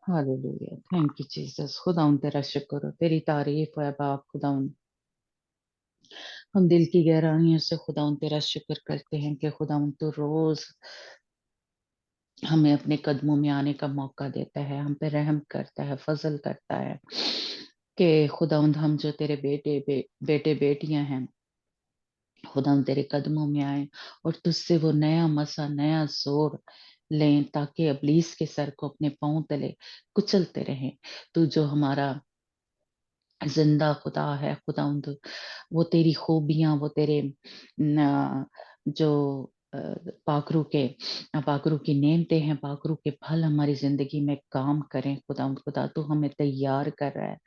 Hallelujah, thank you Jesus. खुदावन तेरा शुक्र हो, तेरी तारीफ है बाप। खुदावन हम दिल की गहराइयों से खुदावन तेरा शुक्र करते हैं कि खुदावन तू रोज हमें अपने कदमों में आने का मौका देता है, हम पे रहम करता है, फजल करता है कि खुदावंद हम जो तेरे बेटे बेटियां हैं, खुदावंद तेरे कदमों में आए और तुझसे वो नया मसा, नया जोर लें, ताकि इब्लीस के सर को अपने पांव तले कुचलते रहें। तू जो हमारा जिंदा खुदा है खुदावंद, वो तेरी खूबियां, वो तेरे जो पाखरू के पाखरू की नेमतें हैं, पाखरू के फल हमारी जिंदगी में काम करें। खुदावंद खुदा तू हमें तैयार कर रहा है,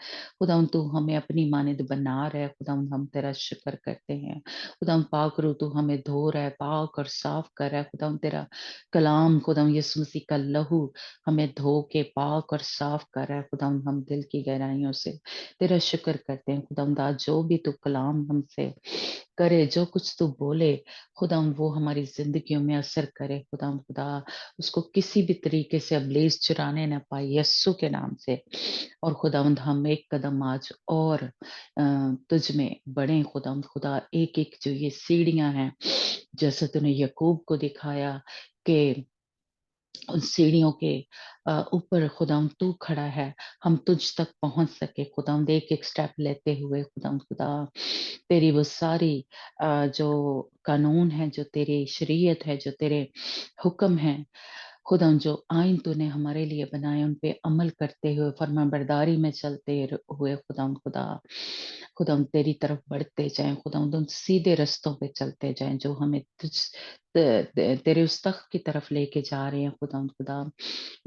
खुदावंद तू हमें अपनी मानिंद बना रहा है। खुदावंद हम तेरा शुक्र करते हैं। खुदावंद पाखरू तू हमें धो रहा है, पाक और साफ कर रहा है। खुदावंद तेरा कलाम, खुदावंद यीशु मसीह का लहू हमें धो के पाक और साफ कर रहा है। खुदावंद हम दिल की गहराइयों से तेरा शुक्र करते हैं खुदावंदा, जो भी तू कलाम हमसे करे, जो कुछ तू बोले खुदावंद वो हमारी जिंदगियों में असर करे। खुदावंद खुदा उसको किसी भी तरीके से अबलीस चुराने ना पाए यस्सु के नाम से। और खुदावंद हम एक कदम आज और तुझ में बढ़े। खुदावंद खुदा एक एक जो ये सीढ़ियां हैं, जैसे तूने यकूब को दिखाया कि उन सीढ़ियों के ऊपर खुदावंद तू खड़ा है, हम तुझ तक पहुंच सके। खुदावंद एक एक स्टेप लेते हुए खुदावंद खुदा तेरी वो सारी जो कानून है, जो तेरी शरीयत है, जो तेरे हुक्म है, खुदावंद जो आइन तूने हमारे लिए बनाए, उन पे अमल करते हुए फर्माबरदारी में चलते हुए खुदावंद खुदा खुदावंद तेरी तरफ बढ़ते जाएं। खुदावंद उन सीधे रास्तों पे चलते जाएं जो हमें तेरे उस तख्त की तरफ लेके जा रहे हैं। खुदावंद खुदा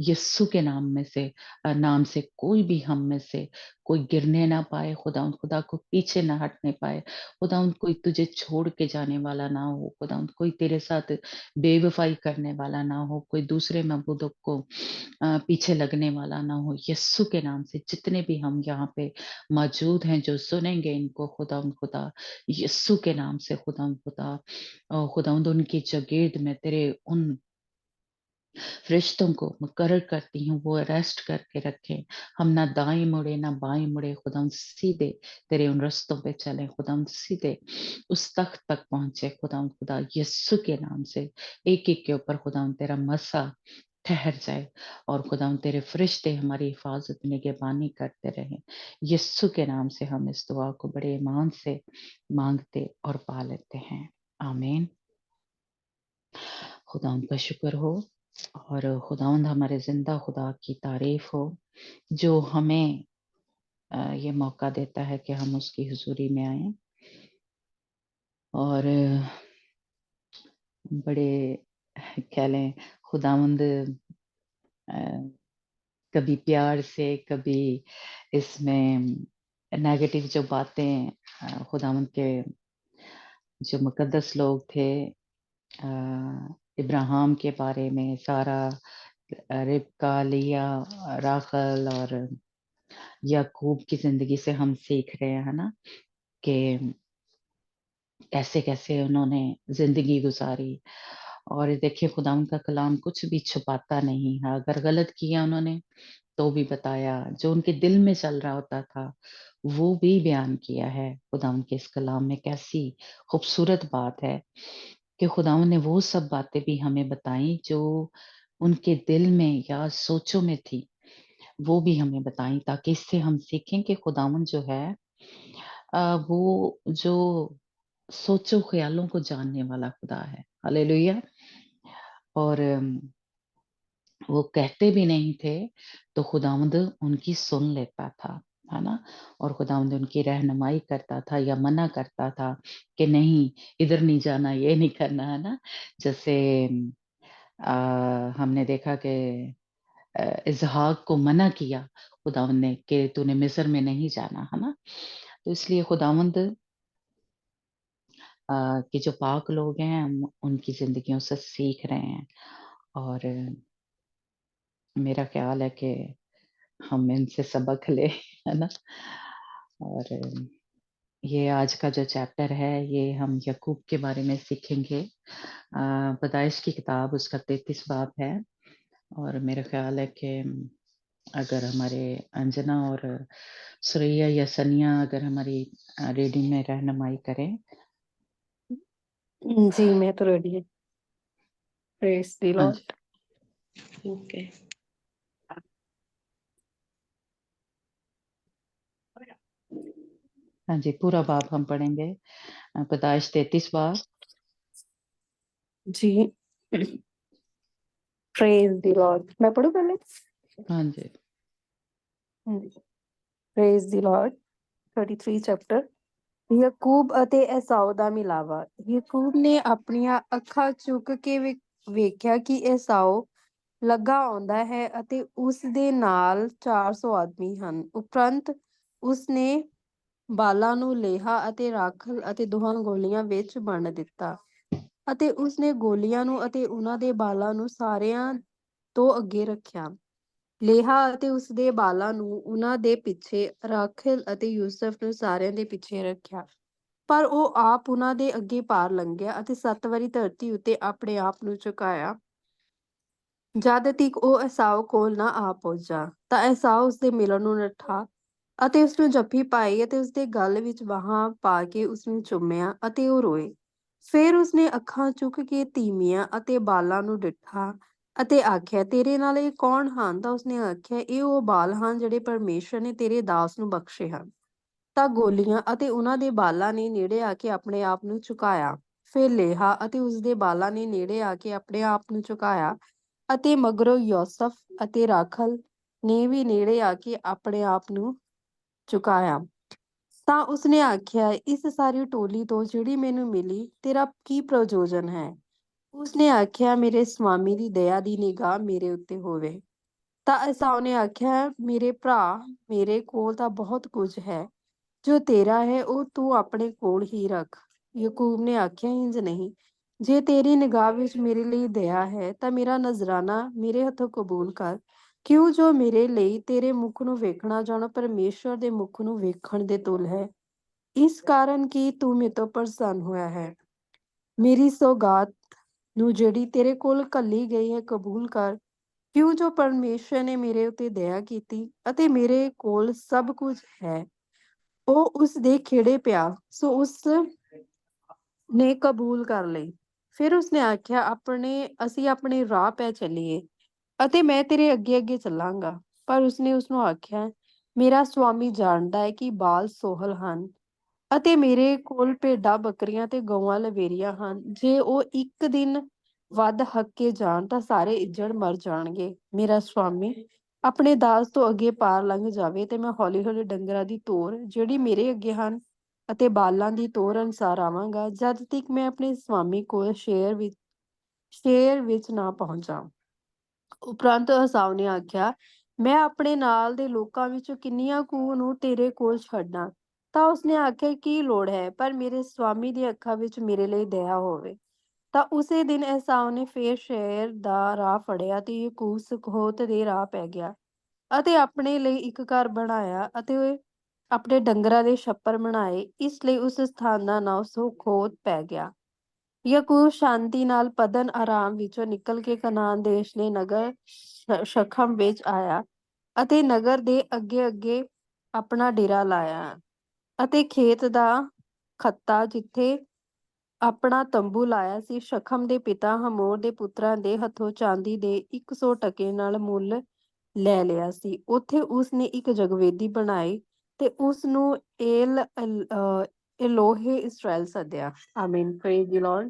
यस्सु के नाम से कोई भी हम में से कोई गिरने ना पाए। खुदावंद खुदा को पीछे ना हटने पाए। खुदावंद कोई तुझे छोड़ के जाने वाला ना हो। खुदावंद कोई तेरे साथ बेवफाई करने वाला ना हो, कोई दूसरे मबूदों को पीछे लगने वाला ना हो। यस्सु के नाम से जितने भी हम यहाँ पे मौजूद हैं जो सुनेंगे इनको, खुदावंद खुदा यस्सु के नाम से खुदावंद खुदा खुदावंद उनकी जगीर्द में तेरे उन फरिश्तों को मुकर्रर करती हूँ, वो अरेस्ट करके रखें। हम ना दाएं मुड़े ना बाएं मुड़े, खुदावंद सीधे तेरे उन रस्तों पे चलें। खुदावंद सीधे उस तख्त तक पहुंचे। खुदावंद खुदा यस्सु के नाम से एक एक के ऊपर खुदावंद तेरा मसा ठहर जाए और खुदावंद तेरे फरिश्ते हमारी हिफाजत निगहबानी करते रहें। यस्सु के नाम से हम इस दुआ को बड़े ईमान से मांगते और पा लेते हैं। आमीन। खुदावंद का शुक्र हो और खुदावंद हमारे जिंदा खुदा की तारीफ हो, जो हमें ये मौका देता है कि हम उसकी हुजूरी में आए और बड़े कह लें खुदावंद अ, कभी प्यार से, कभी इसमें नेगेटिव जो बातें खुदावंद के जो मुकद्दस लोग थे, इब्राहिम के बारे में, सारा, रिबका, लिया, राखल और याकूब की जिंदगी से हम सीख रहे हैं, है ना, कि कैसे कैसे उन्होंने जिंदगी गुजारी। और देखिए खुदावंद का कलाम कुछ भी छुपाता नहीं है, अगर गलत किया उन्होंने तो भी बताया, जो उनके दिल में चल रहा होता था वो भी बयान किया है। खुदावंद के इस कलाम में कैसी खूबसूरत बात है कि खुदावंद ने वो सब बातें भी हमें बताई जो उनके दिल में या सोचों में थी, वो भी हमें बताई, ताकि इससे हम सीखें कि खुदावंद जो है वो जो सोचो ख्यालों को जानने वाला खुदा है। हालेलुया। और वो कहते भी नहीं थे तो खुदावंद उनकी सुन लेता था, है ना। और खुदावंद उनकी रहनुमाई करता था या मना करता था कि नहीं, इधर नहीं जाना, ये नहीं करना, है ना। जैसे हमने देखा कि इसहाक को मना किया खुदावंद ने कि तूने मिस्र में नहीं जाना, है ना। तो इसलिए खुदावंद कि जो पाक लोग हैं हम उनकी जिंदगियों से सीख रहे हैं। और मेरा ख्याल है कि हम इनसे सबक ले, है ना। और ये आज का जो चैप्टर है ये हम यकूब के बारे में सीखेंगे। पैदाइश की किताब उसका 33 बाब है और मेरा ख्याल है कि अगर हमारे अंजना और सुरैया या सनिया अगर हमारी रीडिंग में रहनुमाई करें। जी मैं तो रेडी है। प्रेज द हाँ लॉर्ड। जी। ओके। हाँ जी, पूरा बाब हम पढ़ेंगे, पैदाइश 33 बाब। जी प्रेज द लॉर्ड। मैं पढ़ूं पहले? हाँ जी। Praise the lord. 33 ਚੈਪਟਰ। ਯਾਕੂਬ ਅਤੇ ਏਸਾਓ ਦਾ ਮਿਲਾਵਾ। ਯਾਕੂਬ ਨੇ ਆਪਣੀਆਂ ਅੱਖਾਂ ਚੁੱਕ ਕੇ ਵੇਖਿਆ ਕਿ ਏਸਾਓ ਲੱਗਾ ਆਉਂਦਾ ਹੈ ਅਤੇ ਉਸ ਦੇ ਨਾਲ 400 ਆਦਮੀ ਹਨ। ਉਪਰੰਤ ਉਸਨੇ ਬਾਲਾਂ ਨੂੰ ਲੇਹਾ ਅਤੇ ਰਾਖਲ ਅਤੇ ਦੋਹਾਂ ਗੋਲੀਆਂ ਵਿੱਚ ਵੰਡ ਦਿੱਤਾ ਅਤੇ ਉਸਨੇ ਗੋਲੀਆਂ ਨੂੰ ਅਤੇ ਉਹਨਾਂ ਦੇ ਬਾਲਾਂ ਨੂੰ ਸਾਰਿਆਂ ਤੋਂ ਅੱਗੇ ਰੱਖਿਆ। ਲੇਹਾ ਅਤੇ ਉਸਦੇ ਬਾਲਾਂ ਨੂੰ ਉਹਨਾਂ ਦੇ ਪਿੱਛੇ, ਰਾਖੇਲ ਅਤੇ ਯੂਸਫ ਨੂੰ ਸਾਰਿਆਂ ਦੇ ਪਿੱਛੇ ਰੱਖਿਆ। ਪਰ ਉਹ ਆਪ ਉਹਨਾਂ ਦੇ ਅੱਗੇ ਪਾਰ ਲੰਘਿਆ ਅਤੇ 7 ਵਾਰੀ ਧਰਤੀ ਉੱਤੇ ਆਪਣੇ ਆਪ ਨੂੰ ਝੁਕਾਇਆ। ਜਦ ਤੀਕ ਉਹ ਏਸਾਓ ਕੋਲ ਨਾ ਆ ਪਹੁੰਚਾ ਤਾਂ ਏਸਾਓ ਉਸਦੇ ਮਿਲਣ ਨੂੰ ਨੱਠਾ ਅਤੇ ਉਸਨੂੰ ਜੱਫੀ ਪਾਈ ਅਤੇ ਉਸਦੇ ਗਲ ਵਿੱਚ ਬਾਹਾਂ ਪਾ ਕੇ ਉਸਨੂੰ ਚੁੰਮਿਆ ਅਤੇ ਉਹ ਰੋਏ। ਫਿਰ ਉਸਨੇ ਅੱਖਾਂ ਚੁੱਕ ਕੇ ਤੀਮੀਆਂ ਅਤੇ ਬਾਲਾਂ ਨੂੰ ਡਿੱਠਾ ਅਤੇ ਆਖਿਆ, ਤੇਰੇ ਨਾਲ ਇਹ ਕੌਣ ਹਨ? ਤਾਂ ਉਸਨੇ ਆਖਿਆ, ਇਹ ਉਹ ਬਾਲ ਹਨ ਜਿਹੜੇ ਪਰਮੇਸ਼ਰ ਨੇ ਤੇਰੇ ਦਾਸ ਨੂੰ ਬਖਸ਼ੇ ਹਨ। ਤਾਂ ਗੋਲੀਆਂ ਅਤੇ ਉਹਨਾਂ ਦੇ ਬਾਲਾਂ ਨੇ ਨੇੜੇ ਆ ਕੇ ਆਪਣੇ ਆਪ ਨੂੰ ਝੁਕਾਇਆ। ਫਿਰ ਲੇਹਾ ਅਤੇ ਉਸਦੇ ਬਾਲਾਂ ਨੇ ਨੇੜੇ ਆ ਕੇ ਆਪਣੇ ਆਪ ਨੂੰ ਝੁਕਾਇਆ ਅਤੇ ਮਗਰੋਂ ਯੂਸਫ ਅਤੇ ਰਾਖਲ ਨੇ ਵੀ ਨੇੜੇ ਆ ਕੇ ਆਪਣੇ ਆਪ ਨੂੰ ਝੁਕਾਇਆ। ਤਾਂ ਉਸਨੇ ਆਖਿਆ, ਇਸ ਸਾਰੀ ਟੋਲੀ ਤੋਂ ਜਿਹੜੀ ਮੈਨੂੰ ਮਿਲੀ, ਤੇਰਾ ਕੀ ਪ੍ਰਯੋਜਨ ਹੈ? ਉਸਨੇ ਆਖਿਆ, ਮੇਰੇ ਸਵਾਮੀ ਦੀ ਦਇਆ ਦੀ ਨਿਗਾਹ ਮੇਰੇ ਉੱਤੇ ਹੋਵੇ। ਤਾਂ ਏਸਾਓ ਨੇ ਆਖਿਆ, ਮੇਰੇ ਭਰਾ, ਮੇਰੇ ਕੋਲ ਤਾਂ ਬਹੁਤ ਕੁਝ ਹੈ, ਜੋ ਤੇਰਾ ਹੈ ਉਹ ਤੂੰ ਆਪਣੇ ਕੋਲ ਹੀ ਰੱਖ। ਯਾਕੂਬ ਨੇ ਆਖਿਆ, ਇੰਝ ਨਹੀਂ, ਜੇ ਤੇਰੀ ਨਿਗਾਹ ਵਿੱਚ ਮੇਰੇ ਲਈ ਦਇਆ ਹੈ ਤਾਂ ਮੇਰਾ ਨਜ਼ਰਾਨਾ ਮੇਰੇ ਹੱਥੋਂ ਕਬੂਲ ਕਰ। ਕਿਉਂ ਜੋ ਮੇਰੇ ਲਈ ਤੇਰੇ ਮੁਖ ਨੂੰ ਵੇਖਣਾ ਜਾਣੋ ਪਰਮੇਸ਼ਰ ਦੇ ਮੁਖ ਨੂੰ ਵੇਖਣ ਦੇ ਤੁਲ ਹੈ। ਇਸ ਕਾਰਨ ਕਿ ਤੂੰ ਮੇਰੇ ਤੋਂ ਪ੍ਰਸੰਨ ਹੋਇਆ ਹੈ। ਮੇਰੀ ਸੌਗਾਤ ਨੂੰ ਜਿਹੜੀ ਤੇਰੇ ਕੋਲ ਘੱਲੀ ਗਈ ਹੈ ਕਬੂਲ ਕਰ। ਕਿਉਂ ਜੋ ਪਰਮੇਸ਼ਰ ਨੇ ਮੇਰੇ ਉੱਤੇ ਦਇਆ ਕੀਤੀ ਅਤੇ ਮੇਰੇ ਕੋਲ ਸਭ ਕੁਝ ਹੈ। ਉਹ ਉਸ ਦੇ ਖੇੜੇ ਪਿਆ, ਸੋ ਉਸ ਨੇ ਕਬੂਲ ਕਰ ਲਈ। ਫਿਰ ਉਸਨੇ ਆਖਿਆ, ਅਸੀਂ ਆਪਣੇ ਰਾਹ ਪੈ ਚੱਲੀਏ ਅਤੇ ਮੈਂ ਤੇਰੇ ਅੱਗੇ ਅੱਗੇ ਚੱਲਾਂਗਾ। ਪਰ ਉਸਨੇ ਉਸਨੂੰ ਆਖਿਆ, ਮੇਰਾ ਸਵਾਮੀ ਜਾਣਦਾ ਹੈ ਕਿ ਬਾਲ ਸੋਹਲ ਹਨ ਅਤੇ ਮੇਰੇ ਕੋਲ ਭੇਡਾਂ ਬੱਕਰੀਆਂ ਤੇ ਗਊਆਂ ਲਵੇਰੀਆਂ ਹਨ। ਜੇ ਉਹ ਇੱਕ ਦਿਨ ਵੱਧ ਹੱਕੇ ਜਾਣ ਤਾਂ ਸਾਰੇ ਇੱਜੜ ਮਰ ਜਾਣਗੇ। ਮੇਰਾ ਸਵਾਮੀ ਆਪਣੇ ਦਾਸ ਤੋਂ ਅੱਗੇ ਪਾਰ ਲੰਘ ਜਾਵੇ ਤੇ ਮੈਂ ਹੌਲੀ ਹੌਲੀ ਡੰਗਰਾਂ ਦੀ ਤੋਰ ਜਿਹੜੀ ਮੇਰੇ ਅੱਗੇ ਹਨ ਅਤੇ ਬਾਲਾਂ ਦੀ ਤੋਰ ਅਨੁਸਾਰ ਆਵਾਂਗਾ, ਜਦ ਤੱਕ ਮੈਂ ਆਪਣੇ ਸਵਾਮੀ ਕੋਲ ਸ਼ੇਰ ਵਿੱਚ ਨਾ ਪਹੁੰਚਾਂ। ਉਪਰੰਤ ਏਸਾਓ ਨੇ ਆਖਿਆ, ਮੈਂ ਆਪਣੇ ਨਾਲ ਦੇ ਲੋਕਾਂ ਵਿੱਚੋਂ ਕਿੰਨੀਆਂ ਕੁ ਨੂੰ ਤੇਰੇ ਕੋਲ ਛੱਡਾਂ? ਤਾਂ ਉਸਨੇ ਆਖਿਆ, ਕੀ ਲੋੜ ਹੈ, ਪਰ ਮੇਰੇ ਸਵਾਮੀ ਦੀਆਂ ਅੱਖਾਂ ਵਿੱਚ ਮੇਰੇ ਲਈ ਦਇਆ ਹੋਵੇ। ਤਾਂ ਉਸੇ ਦਿਨ ਏਸਾਓ ਨੇ ਫੇਰ ਸ਼ੇਰ ਦਾ ਰਾਹ ਫੜਿਆ ਤੇ ਯਾਕੂਬ ਸੁਖੋਤ ਦੇ ਰਾਹ ਪੈ ਗਿਆ ਅਤੇ ਆਪਣੇ ਲਈ ਇੱਕ ਘਰ ਬਣਾਇਆ ਅਤੇ ਆਪਣੇ ਡੰਗਰਾਂ ਦੇ ਛੱਪਰ ਬਣਾਏ। ਇਸ ਲਈ ਉਸ ਸਥਾਨ ਦਾ ਨਾਮ ਸੁਖੋਤ ਪੈ ਗਿਆ। ਯਾਕੂਬ ਸ਼ਾਂਤੀ ਨਾਲ ਪਦਨ ਆਰਾਮ ਵਿੱਚੋਂ ਨਿਕਲ ਕੇ ਕਨਾਨ ਦੇਸ਼ ਦੇ ਨਗਰ ਸ਼ਖਮ ਵਿੱਚ ਆਇਆ ਅਤੇ ਨਗਰ ਦੇ ਅੱਗੇ ਅੱਗੇ ਆਪਣਾ ਡੇਰਾ ਲਾਇਆ ਅਤੇ ਖੇਤ ਦਾ ਖੱਤਾ ਜਿੱਥੇ ਆਪਣਾ ਤੰਬੂ ਲਾਇਆ ਸੀ, ਸ਼ਖਮ ਦੇ ਪਿਤਾ ਹਮੋਰ ਦੇ ਪੁੱਤਰਾਂ ਦੇ ਹੱਥੋਂ ਚਾਂਦੀ ਦੇ 100 ਟਕੇ ਨਾਲ ਮੁੱਲ ਲੈ ਲਿਆ ਸੀ। ਉੱਥੇ ਉਸਨੇ ਇੱਕ ਜਗਵੇਦੀ ਬਣਾਈ ਤੇ ਉਸ ਨੂੰ एलोहे इस्राएल सद्या। आमीन। Praise the lord.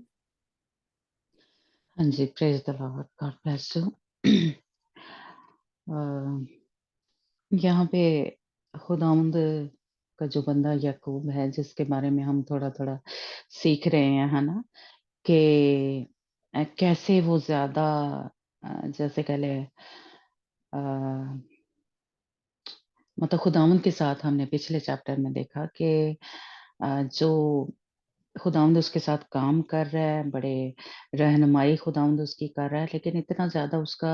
हाँ जी, praise the lord, God bless you. यहाँ पे खुदावंद का जो बंदा याकूब है, जिसके बारे में हम थोड़ा थोड़ा सीख रहे हैं, है ना, कि कैसे वो ज्यादा जैसे कह ले मतलब खुदावंद के साथ हमने पिछले चैप्टर में देखा कि जो खुदावंद उसके साथ काम कर रहा है, बड़े रहनुमाई खुदावंद उसकी कर रहा है, लेकिन इतना ज्यादा उसका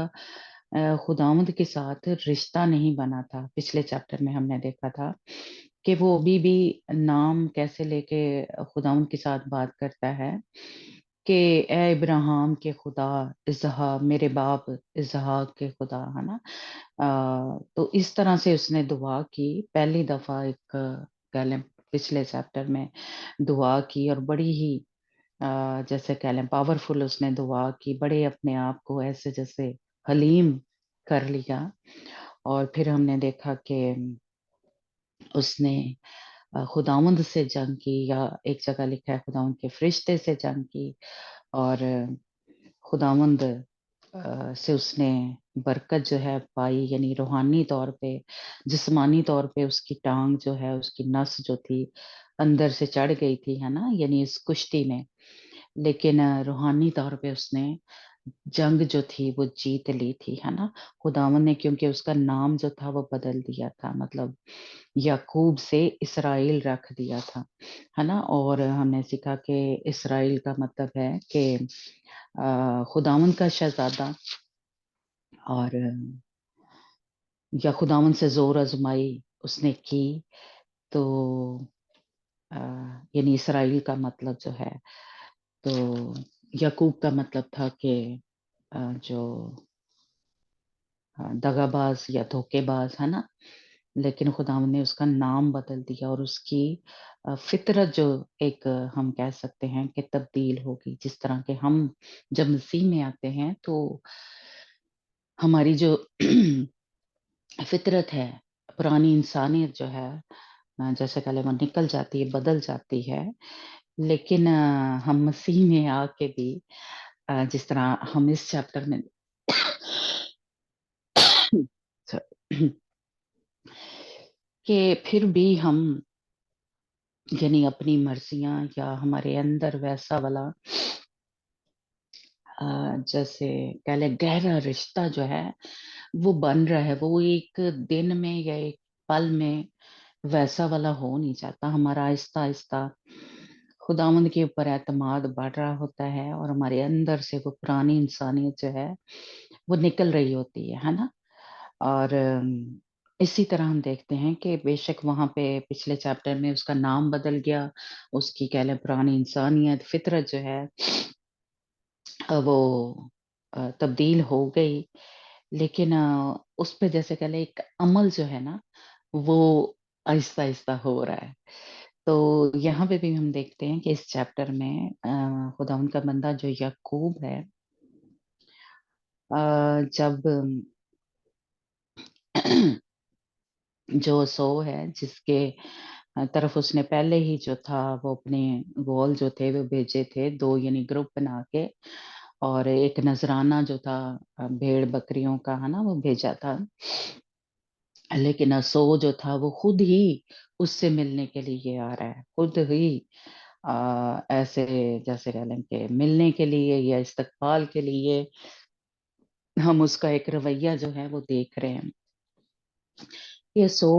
खुदावंद के साथ रिश्ता नहीं बना था। पिछले चैप्टर में हमने देखा था कि वो अभी भी नाम कैसे लेके खुदावंद के साथ बात करता है, کہ اے ابراہیم کے خدا اسحاق، میرے باپ اسحاق کے خدا، ہے نا. تو اس طرح سے اس نے دعا کی پہلی دفعہ. ایک کہہ لیں پچھلے چیپٹر میں دعا کی، اور بڑی ہی جیسے کہہ لیں پاورفل اس نے دعا کی، بڑے اپنے آپ کو ایسے جیسے حلیم کر لیا. اور پھر ہم نے دیکھا کہ اس نے خداوند سے جنگ کی، یا ایک جگہ لکھا ہے خداوند کے فرشتے سے جنگ کی، اور خداوند سے اس نے برکت جو ہے پائی، یعنی روحانی طور پہ، جسمانی طور پہ اس کی ٹانگ جو ہے، اس کی نس جو تھی اندر سے چڑھ گئی تھی، ہے نا، یعنی اس کشتی میں. لیکن روحانی طور پہ اس نے جنگ جو تھی وہ جیت لی تھی، ہے نا. خداوند نے کیونکہ اس کا نام جو تھا وہ بدل دیا تھا، مطلب یعقوب سے اسرائیل رکھ دیا تھا، ہے نا. اور ہم نے سیکھا کہ اسرائیل کا مطلب ہے کہ خداوند کا شہزادہ، اور یا خداوند سے زور آزمائی اس نے کی. تو یعنی اسرائیل کا مطلب جو ہے، تو یعقوب کا مطلب تھا کہ جو دغا باز یا دھوکے باز، ہے نا. لیکن خداوند نے اس کا نام بدل دیا، اور اس کی فطرت جو ایک ہم کہہ سکتے ہیں کہ تبدیل ہوگی. جس طرح کہ ہم جب مسیح میں آتے ہیں تو ہماری جو فطرت ہے، پرانی انسانیت جو ہے، جیسے کہ وہ نکل جاتی ہے، بدل جاتی ہے. لیکن ہم مسیح میں آ کے بھی جس طرح ہم اس چیپٹر میں کہ پھر بھی ہم یعنی اپنی مرضیاں یا ہمارے اندر ویسا والا جیسے کہہ لیں گہرا رشتہ جو ہے وہ بن رہا ہے، وہ ایک دن میں یا ایک پل میں ویسا والا ہو نہیں جاتا. ہمارا آہستہ آہستہ خداوند کے اوپر اعتماد بڑھ رہا ہوتا ہے، اور ہمارے اندر سے وہ پرانی انسانیت جو ہے وہ نکل رہی ہوتی ہے نا. اور اسی طرح ہم دیکھتے ہیں کہ بے شک وہاں پہ پچھلے چیپٹر میں اس کا نام بدل گیا، اس کی کہہ لیں پرانی انسانیت فطرت جو ہے وہ تبدیل ہو گئی. لیکن اس پہ جیسے کہہ لیں ایک عمل جو ہے نا وہ آہستہ آہستہ ہو رہا ہے. تو یہاں پہ بھی ہم دیکھتے ہیں کہ اس چیپٹر میں خداوند کا بندہ جو یعقوب ہے، جب جو سو ہے جس کے طرف اس نے پہلے ہی جو تھا وہ اپنے گول جو تھے وہ بھیجے تھے، دو یعنی گروپ بنا کے، اور ایک نذرانہ جو تھا بھیڑ بکریوں کا، ہے نا، وہ بھیجا تھا. لیکن سو جو تھا وہ خود ہی اس سے ملنے کے لیے آ رہا ہے، خود ہی ایسے جیسے کہہ لیں کہ ملنے کے لیے یا استقبال کے لیے ہم اس کا ایک رویہ جو ہے وہ دیکھ رہے ہیں. یہ سو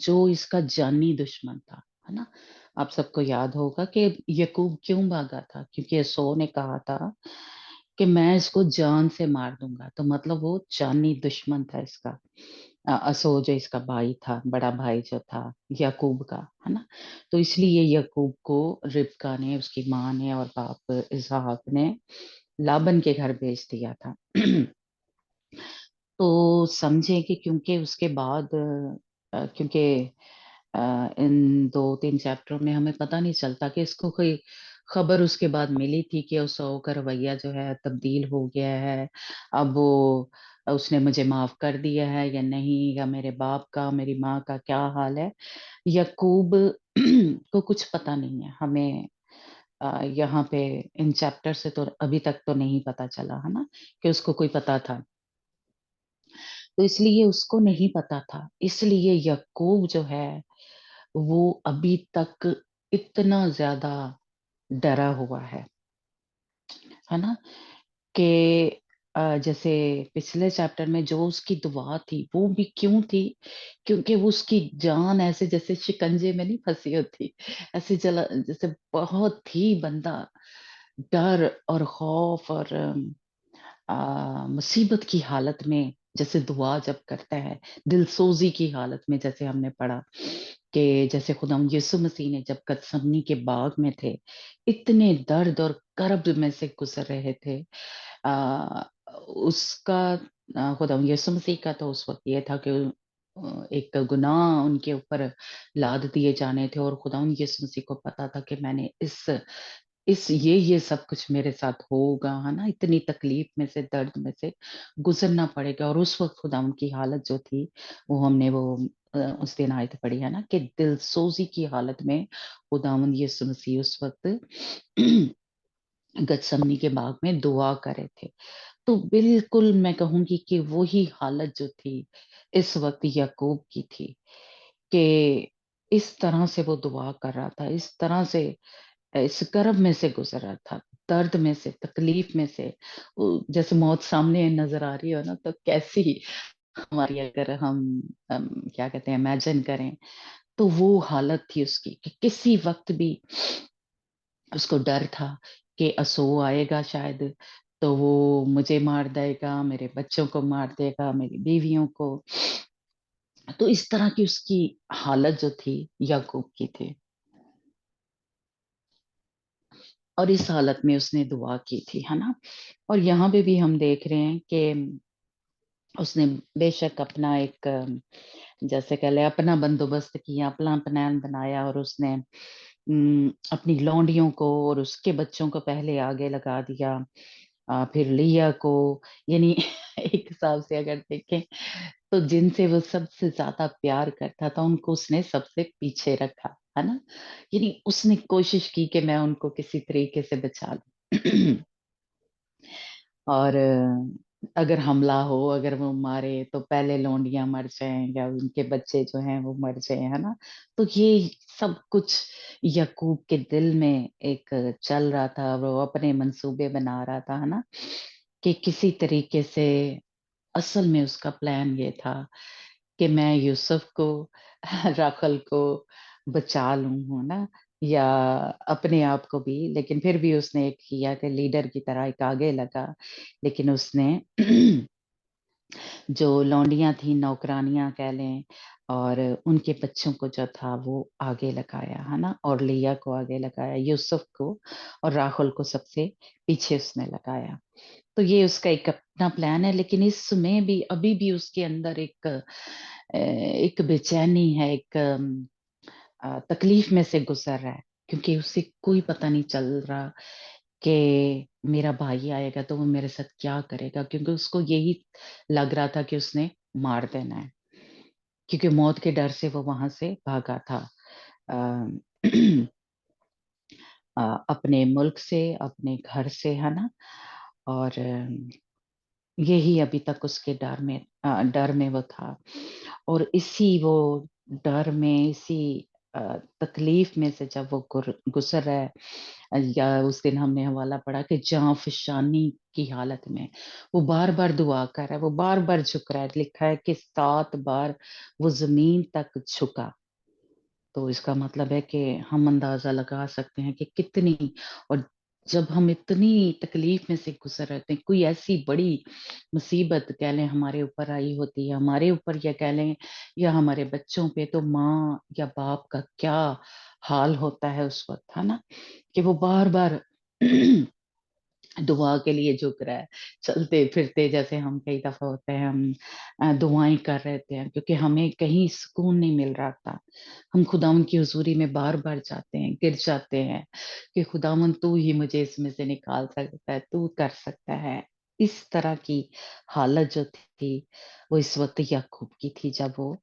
جو اس کا جانی دشمن تھا، ہے نا. آپ سب کو یاد ہوگا کہ یعقوب کیوں بھاگا تھا، کیونکہ سو نے کہا تھا کہ میں اس کو جان سے مار دوں گا. تو مطلب وہ جانی دشمن تھا اس کا، اسو جو اس کا بھائی تھا، بڑا بھائی جو تھا یعقوب کا، ہے نا. تو اس لیے یعقوب کو ربکا نے، اس کی ماں نے اور باپ اسحاق نے لابن کے گھر بھیج دیا تھا. تو سمجھے کہ کیونکہ اس کے بعد کیونکہ ان 2-3 چیپٹروں میں ہمیں پتہ نہیں چلتا کہ اس کو کوئی خبر اس کے بعد ملی تھی کہ اسو کا رویہ جو ہے تبدیل ہو گیا ہے، اب وہ اس نے مجھے معاف کر دیا ہے یا نہیں، یا میرے باپ کا میری ماں کا کیا حال ہے. یعقوب کو کچھ پتہ نہیں ہے. ہمیں یہاں پہ ان چیپٹر سے تو ابھی تک تو نہیں پتا چلا، ہے نا، کہ اس کو کوئی پتا تھا. تو اس لیے اس کو نہیں پتا تھا، اس لیے یعقوب جو ہے وہ ابھی تک اتنا زیادہ ڈرا ہوا ہے نا. کہ جیسے پچھلے چیپٹر میں جو اس کی دعا تھی وہ بھی کیوں تھی، کیونکہ وہ اس کی جان ایسے جیسے شکنجے میں نہیں پھنسی ہوتی، ایسے جیسے بہت ہی بندہ ڈر اور خوف اور مصیبت کی حالت میں جیسے دعا جب کرتا ہے دل سوزی کی حالت میں، جیسے ہم نے پڑھا کہ جیسے خدا یسوع مسیح نے جب گتسمنی کے باغ میں تھے، اتنے درد اور کرب میں سے گزر رہے تھے، آ، اس کا خدا یسوع مسیح کا تو اس وقت یہ تھا کہ ایک گناہ ان کے اوپر لاد دیے جانے تھے، اور خدا یسوع مسیح کو پتا تھا کہ میں نے یہ سب کچھ میرے ساتھ ہوگا، ہے نا، اتنی تکلیف میں سے، درد میں سے گزرنا پڑے گا، اور اس وقت خدا ان کی حالت جو تھی وہ ہم نے وہ اس دن آیت پڑھی ہے نا کہ دل سوزی کی حالت میں خداوند یسوع مسیح اس وقت گتسمنی کے باغ میں دعا کرے تھے۔ تو بالکل میں کہوں گی کہ وہی حالت جو تھی اس وقت یعقوب کی تھی، کہ اس طرح سے وہ دعا کر رہا تھا، اس طرح سے اس کرب میں سے گزر رہا تھا، درد میں سے، تکلیف میں سے، جیسے موت سامنے نظر آ رہی ہو نا، تو کیسی ہماری اگر ہم کیا کہتے ہیں امیجن کریں، تو وہ حالت تھی اس کی کہ کسی وقت بھی اس کو ڈر تھا کہ اسو آئے گا شاید، تو وہ مجھے مار دے گا، میرے بچوں کو مار دے گا، میری بیویوں کو۔ تو اس طرح کی اس کی حالت جو تھی یعقوب کی تھی، اور اس حالت میں اس نے دعا کی تھی، ہے نا۔ اور یہاں پہ بھی ہم دیکھ رہے ہیں کہ اس نے بے شک اپنا ایک جیسے کہ لے اپنا بندوبست کیا، اپنا پلان بنایا، اور اس نے اپنی لونڈیوں کو اور اس کے بچوں کو پہلے آگے لگا دیا، پھر لیا کو، یعنی ایک حساب سے اگر دیکھیں تو جن سے وہ سب سے زیادہ پیار کرتا تھا ان کو اس نے سب سے پیچھے رکھا، ہے نا، یعنی اس نے کوشش کی کہ میں ان کو کسی طریقے سے بچا لوں اور اگر حملہ ہو، اگر وہ مارے تو پہلے لونڈیاں مر جائیں یا ان کے بچے جو ہیں وہ مر جائیں، ہے نا۔ تو یہ سب کچھ یعقوب کے دل میں ایک چل رہا تھا، وہ اپنے منصوبے بنا رہا تھا، ہے نا، کہ کسی طریقے سے اصل میں اس کا پلان یہ تھا کہ میں یوسف کو راخل کو بچا لوں، ہے نا، یا اپنے آپ کو بھی، لیکن پھر بھی اس نے ایک کیا کہ لیڈر کی طرح ایک آگے لگا، لیکن اس نے جو لونڈیاں تھیں، نوکرانیاں کہہ لیں، اور ان کے بچوں کو جو تھا وہ آگے لگایا، ہے نا، اور لیا کو آگے لگایا، یوسف کو اور راخل کو سب سے پیچھے اس نے لگایا۔ تو یہ اس کا ایک اپنا پلان ہے، لیکن اس میں بھی ابھی بھی اس کے اندر ایک بے چینی ہے، ایک تکلیف میں سے گزر رہا ہے، کیونکہ اسے کوئی پتہ نہیں چل رہا کہ میرا بھائی آئے گا تو وہ میرے ساتھ کیا کرے گا، کیونکہ اس کو یہی لگ رہا تھا کہ اس نے مار دینا ہے، کیونکہ موت کے ڈر سے وہ وہاں سے بھاگا تھا، اپنے ملک سے، اپنے گھر سے، ہے نا، اور یہی ابھی تک اس کے ڈر میں وہ تھا، اور اسی وہ ڈر میں، اسی تکلیف میں سے جب وہ گزر رہا ہے، یا اس دن ہم نے حوالہ پڑھا کہ جاں فشانی کی حالت میں وہ بار بار دعا کر رہا ہے، وہ بار بار جھک رہا ہے، لکھا ہے کہ 7 بار وہ زمین تک جھکا۔ تو اس کا مطلب ہے کہ ہم اندازہ لگا سکتے ہیں کہ کتنی، اور جب ہم اتنی تکلیف میں سے گزر رہتے ہیں، کوئی ایسی بڑی مصیبت کہہ لیں ہمارے اوپر آئی ہوتی ہے، ہمارے اوپر یا کہہ لیں یا ہمارے بچوں پہ، تو ماں یا باپ کا کیا حال ہوتا ہے اس وقت، ہے نا، کہ وہ بار بار دعا کے لیے جھک رہا ہے، چلتے پھرتے جیسے ہم کئی دفعہ ہوتے ہیں، ہم دعائیں کر رہے تھے کیونکہ ہمیں کہیں سکون نہیں مل رہا تھا، ہم خداوند کی حضوری میں بار بار جاتے ہیں، گر جاتے ہیں کہ خداوند تو ہی مجھے اس میں سے نکال سکتا ہے، تو کر سکتا ہے۔ اس طرح کی حالت جو تھی وہ اس وقت یعقوب کی تھی، جب وہ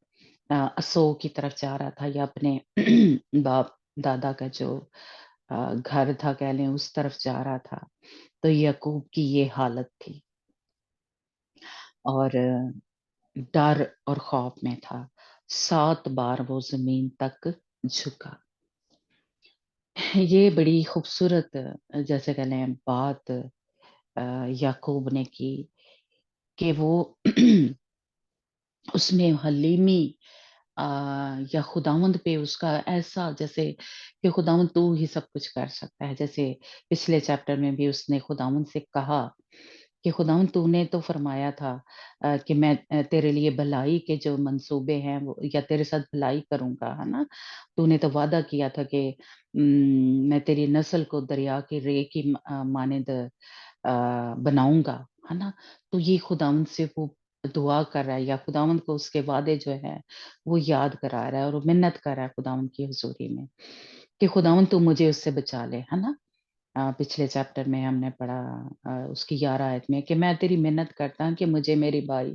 اسو کی طرف جا رہا تھا، یا اپنے باپ دادا کا جو گھر تھا کہہ لیں اس طرف جا رہا تھا، تو یعقوب کی یہ حالت تھی، اور ڈر اور خوف میں تھا، 7 بار وہ زمین تک جھکا۔ یہ بڑی خوبصورت جیسے کہہ لیں بات یعقوب نے کی کہ وہ اس میں حلیمی یا خداوند پہ اس کا ایسا، جیسے کہ خداوند تو ہی سب کچھ کر سکتا ہے، جیسے پچھلے چیپٹر میں بھی اس نے خداوند سے کہا کہ खुदावंद तूने तो फरमाया था कि मैं तेरे लिए भलाई के जो मंसूबे हैं वो या तेरे साथ भलाई करूँगा, है ना? तूने तो वादा किया था कि मैं तेरी नस्ल को दरिया की रेत की मानद बनाऊँगा, है ना? तो ये खुदावंद से वो दुआ कर रहा है या खुदावंद को उसके वादे जो हैं, वो याद करा रहा है और वो मिन्नत कर रहा है खुदावंद की हुज़ूरी में, कि खुदावंद तू मुझे उससे बचा ले, है ना? पिछले चैप्टर में हमने पढ़ा उसकी 11 आयत में कि मैं तेरी मिन्नत करता हूँ कि मुझे मेरी भाई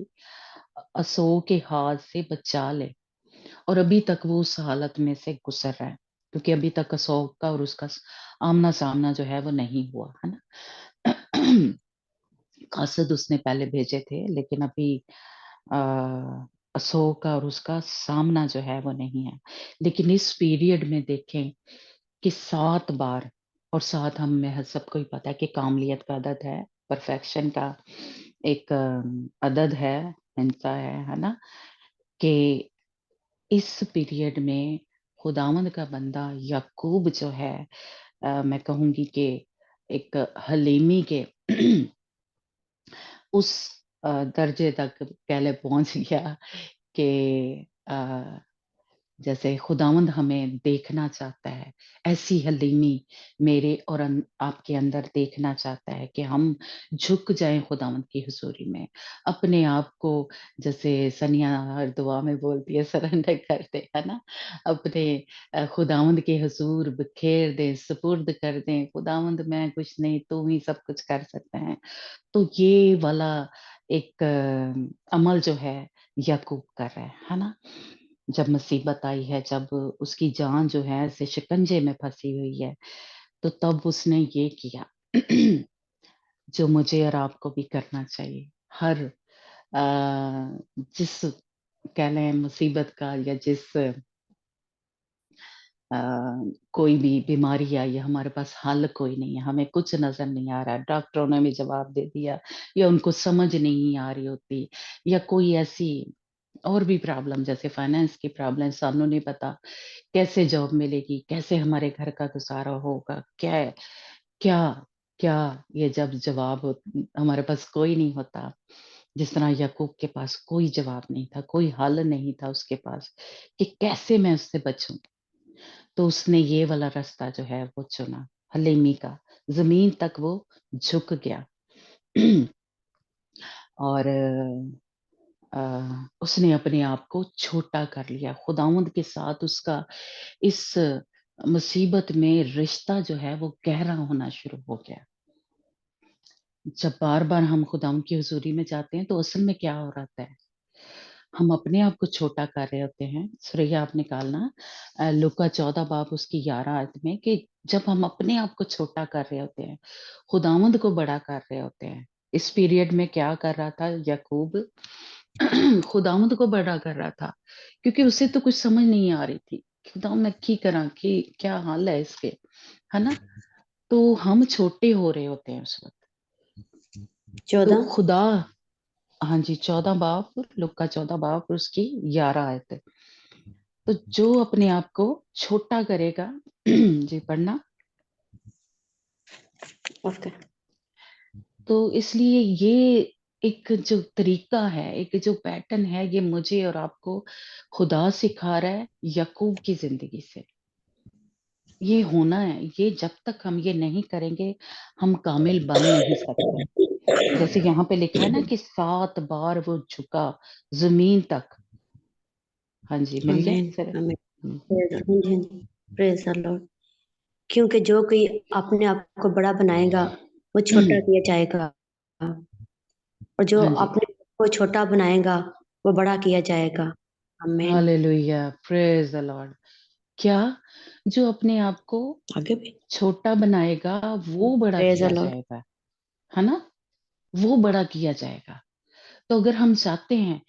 असो के हाथ से बचा ले और अभी तक वो उस हालत में से गुजर रहा है क्योंकि अभी तक असो का और उसका आमना सामना जो है वो नहीं हुआ है ना। कासद उसने पहले भेजे थे लेकिन अभी अ, अशोक और उसका सामना जो है वो नहीं है। लेकिन इस पीरियड में देखें कि 7 बार और 7 हम में सबको ही पता है कि कामलियत का अदद है, परफेक्शन का एक अदद है, हिंसा है ना? कि इस पीरियड में खुदावंद का बंदा याकूब जो है मैं कहूँगी कि एक हलीमी के उस दर्जे तक पहले पहुँच गया कि जैसे खुदावंद हमें देखना चाहता है, ऐसी हलीमी मेरे और आपके अंदर देखना चाहता है कि हम झुक जाएँ खुदावंद की हुज़ूरी में। अपने आप को जैसे सनिया हर दुआ में बोलती है सरेंडर कर दें, है ना? अपने खुदावंद के हुज़ूर बिखेर दें, सुपुर्द कर दें, खुदावंद मैं कुछ नहीं, तू ही सब कुछ कर सकता है। तो ये वाला एक अमल जो है याकूब कर रहा है ना? जब मुसीबत आई है, जब उसकी जान जो है ऐसे शिकंजे में फंसी हुई है, तो तब उसने ये किया जो मुझे और आपको भी करना चाहिए। हर जिस कह लें मुसीबत का या जिस अ, कोई भी बीमारी आई है, हमारे पास हल कोई नहीं है, हमें कुछ नज़र नहीं आ रहा है, डॉक्टरों ने भी जवाब दे दिया या उनको समझ नहीं आ रही होती या कोई ऐसी और भी प्रॉब्लम जैसे फाइनेंस की प्रॉब्लम सानू नहीं पता कैसे जॉब मिलेगी, कैसे हमारे घर का गुज़ारा होगा, क्या क्या ये जब जवाब हमारे पास कोई नहीं होता, जिस तरह याकूब के पास कोई जवाब नहीं था, कोई हल नहीं था उसके पास कि कैसे मैं उससे बचूँ? तो उसने ये वाला रास्ता जो है वो चुना, हलीमी का, ज़मीन तक वो झुक गया। और उसने अपने आप को छोटा कर लिया, खुदावंद के साथ उसका इस मुसीबत में रिश्ता जो है वो गहरा होना शुरू हो गया। जब बार-बार हम खुदावंद की हुज़ूरी में जाते हैं, तो असल में क्या हो रहा है? हम अपने आप को छोटा कर रहे होते हैं। सुरैया आप निकालना लूका 14 बाब उसकी 11 आयत में कि जब हम अपने आप को छोटा कर रहे होते हैं, खुदावंद को बड़ा कर रहे होते हैं। इस पीरियड में क्या कर रहा था याकूब खुदावंद को बड़ा कर रहा था, क्योंकि उसे तो कुछ समझ नहीं आ रही थी। खुदावंद मैं की करा कि क्या हाल है इसके, है ना? तो हम छोटे हो रहे होते हैं उस वक़्त। तो 14। खुदा हाँ जी, 14 बाब लूका 14 बाब उसकी 11 आयत। तो जो अपने आप को छोटा करेगा जी पढ़ना। ओके। तो इसलिए ये एक जो तरीका है, एक जो पैटर्न है, ये मुझे और आपको खुदा सिखा रहा है याकूब की ज़िंदगी से। ये होना है, ये जब तक हम ये नहीं करेंगे, हम कामिल बन नहीं सकते। जैसे यहाँ पे लिखा है ना कि 7 बार वो झुका ज़मीन तक। हाँ जी, मिल गया आमीन सर? आमीन। हुँ, हाँ जी हाँ जी, प्रेज द लॉर्ड। क्योंकि जो कोई अपने आप को बड़ा बनाएगा वो छोटा किया जाएगा, और जो हाँ जी। अपने आप को छोटा बनाएगा वो बड़ा किया जाएगा। आमीन। Hallelujah, praise the Lord. क्या? जो अपने आप को आगे भी छोटा बनाएगा, वो बड़ा प्रेज द किया लॉर्ड। जाएगा, है ना? वो बड़ा किया जाएगा। तो अगर हम चाहते हैं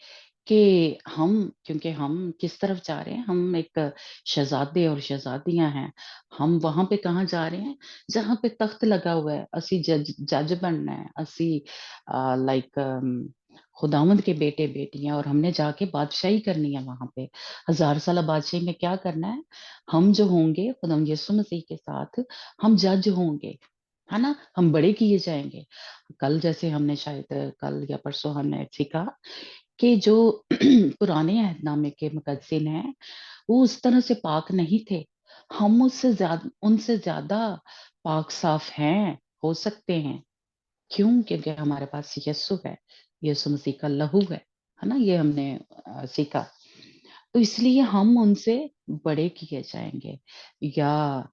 कि हम क्योंकि हम किस तरफ जा रहे हैं, हम एक शहज़ादे और शहज़ादियाँ हैं। हम वहाँ पे कहाँ जा रहे हैं? जहाँ पे तख़्त लगा हुआ है, असी जज बनना है, असी लाइक खुदावंद के बेटे-बेटियाँ और हमने जाके बादशाही करनी है वहाँ पे। हज़ार साला बादशाही में क्या करना है? हम जो होंगे खुदावंद यीशु मसीह के साथ, हम जज होंगे, है ना, हम बड़े किए जाएंगे। कल जैसे हमने शायद कल या परसों हमने सीखा कि जो पुराने अहदनामे के मुकद्दिसीन हैं वो उस तरह से पाक नहीं थे, हम उससे ज्यादा उनसे ज्यादा पाक साफ हैं, हो सकते हैं। क्यों? क्योंकि हमारे पास यस्सु है, यीशु मसीह का लहू है ना, ये हमने सीखा। तो इसलिए हम उनसे बड़े किए जाएंगे, या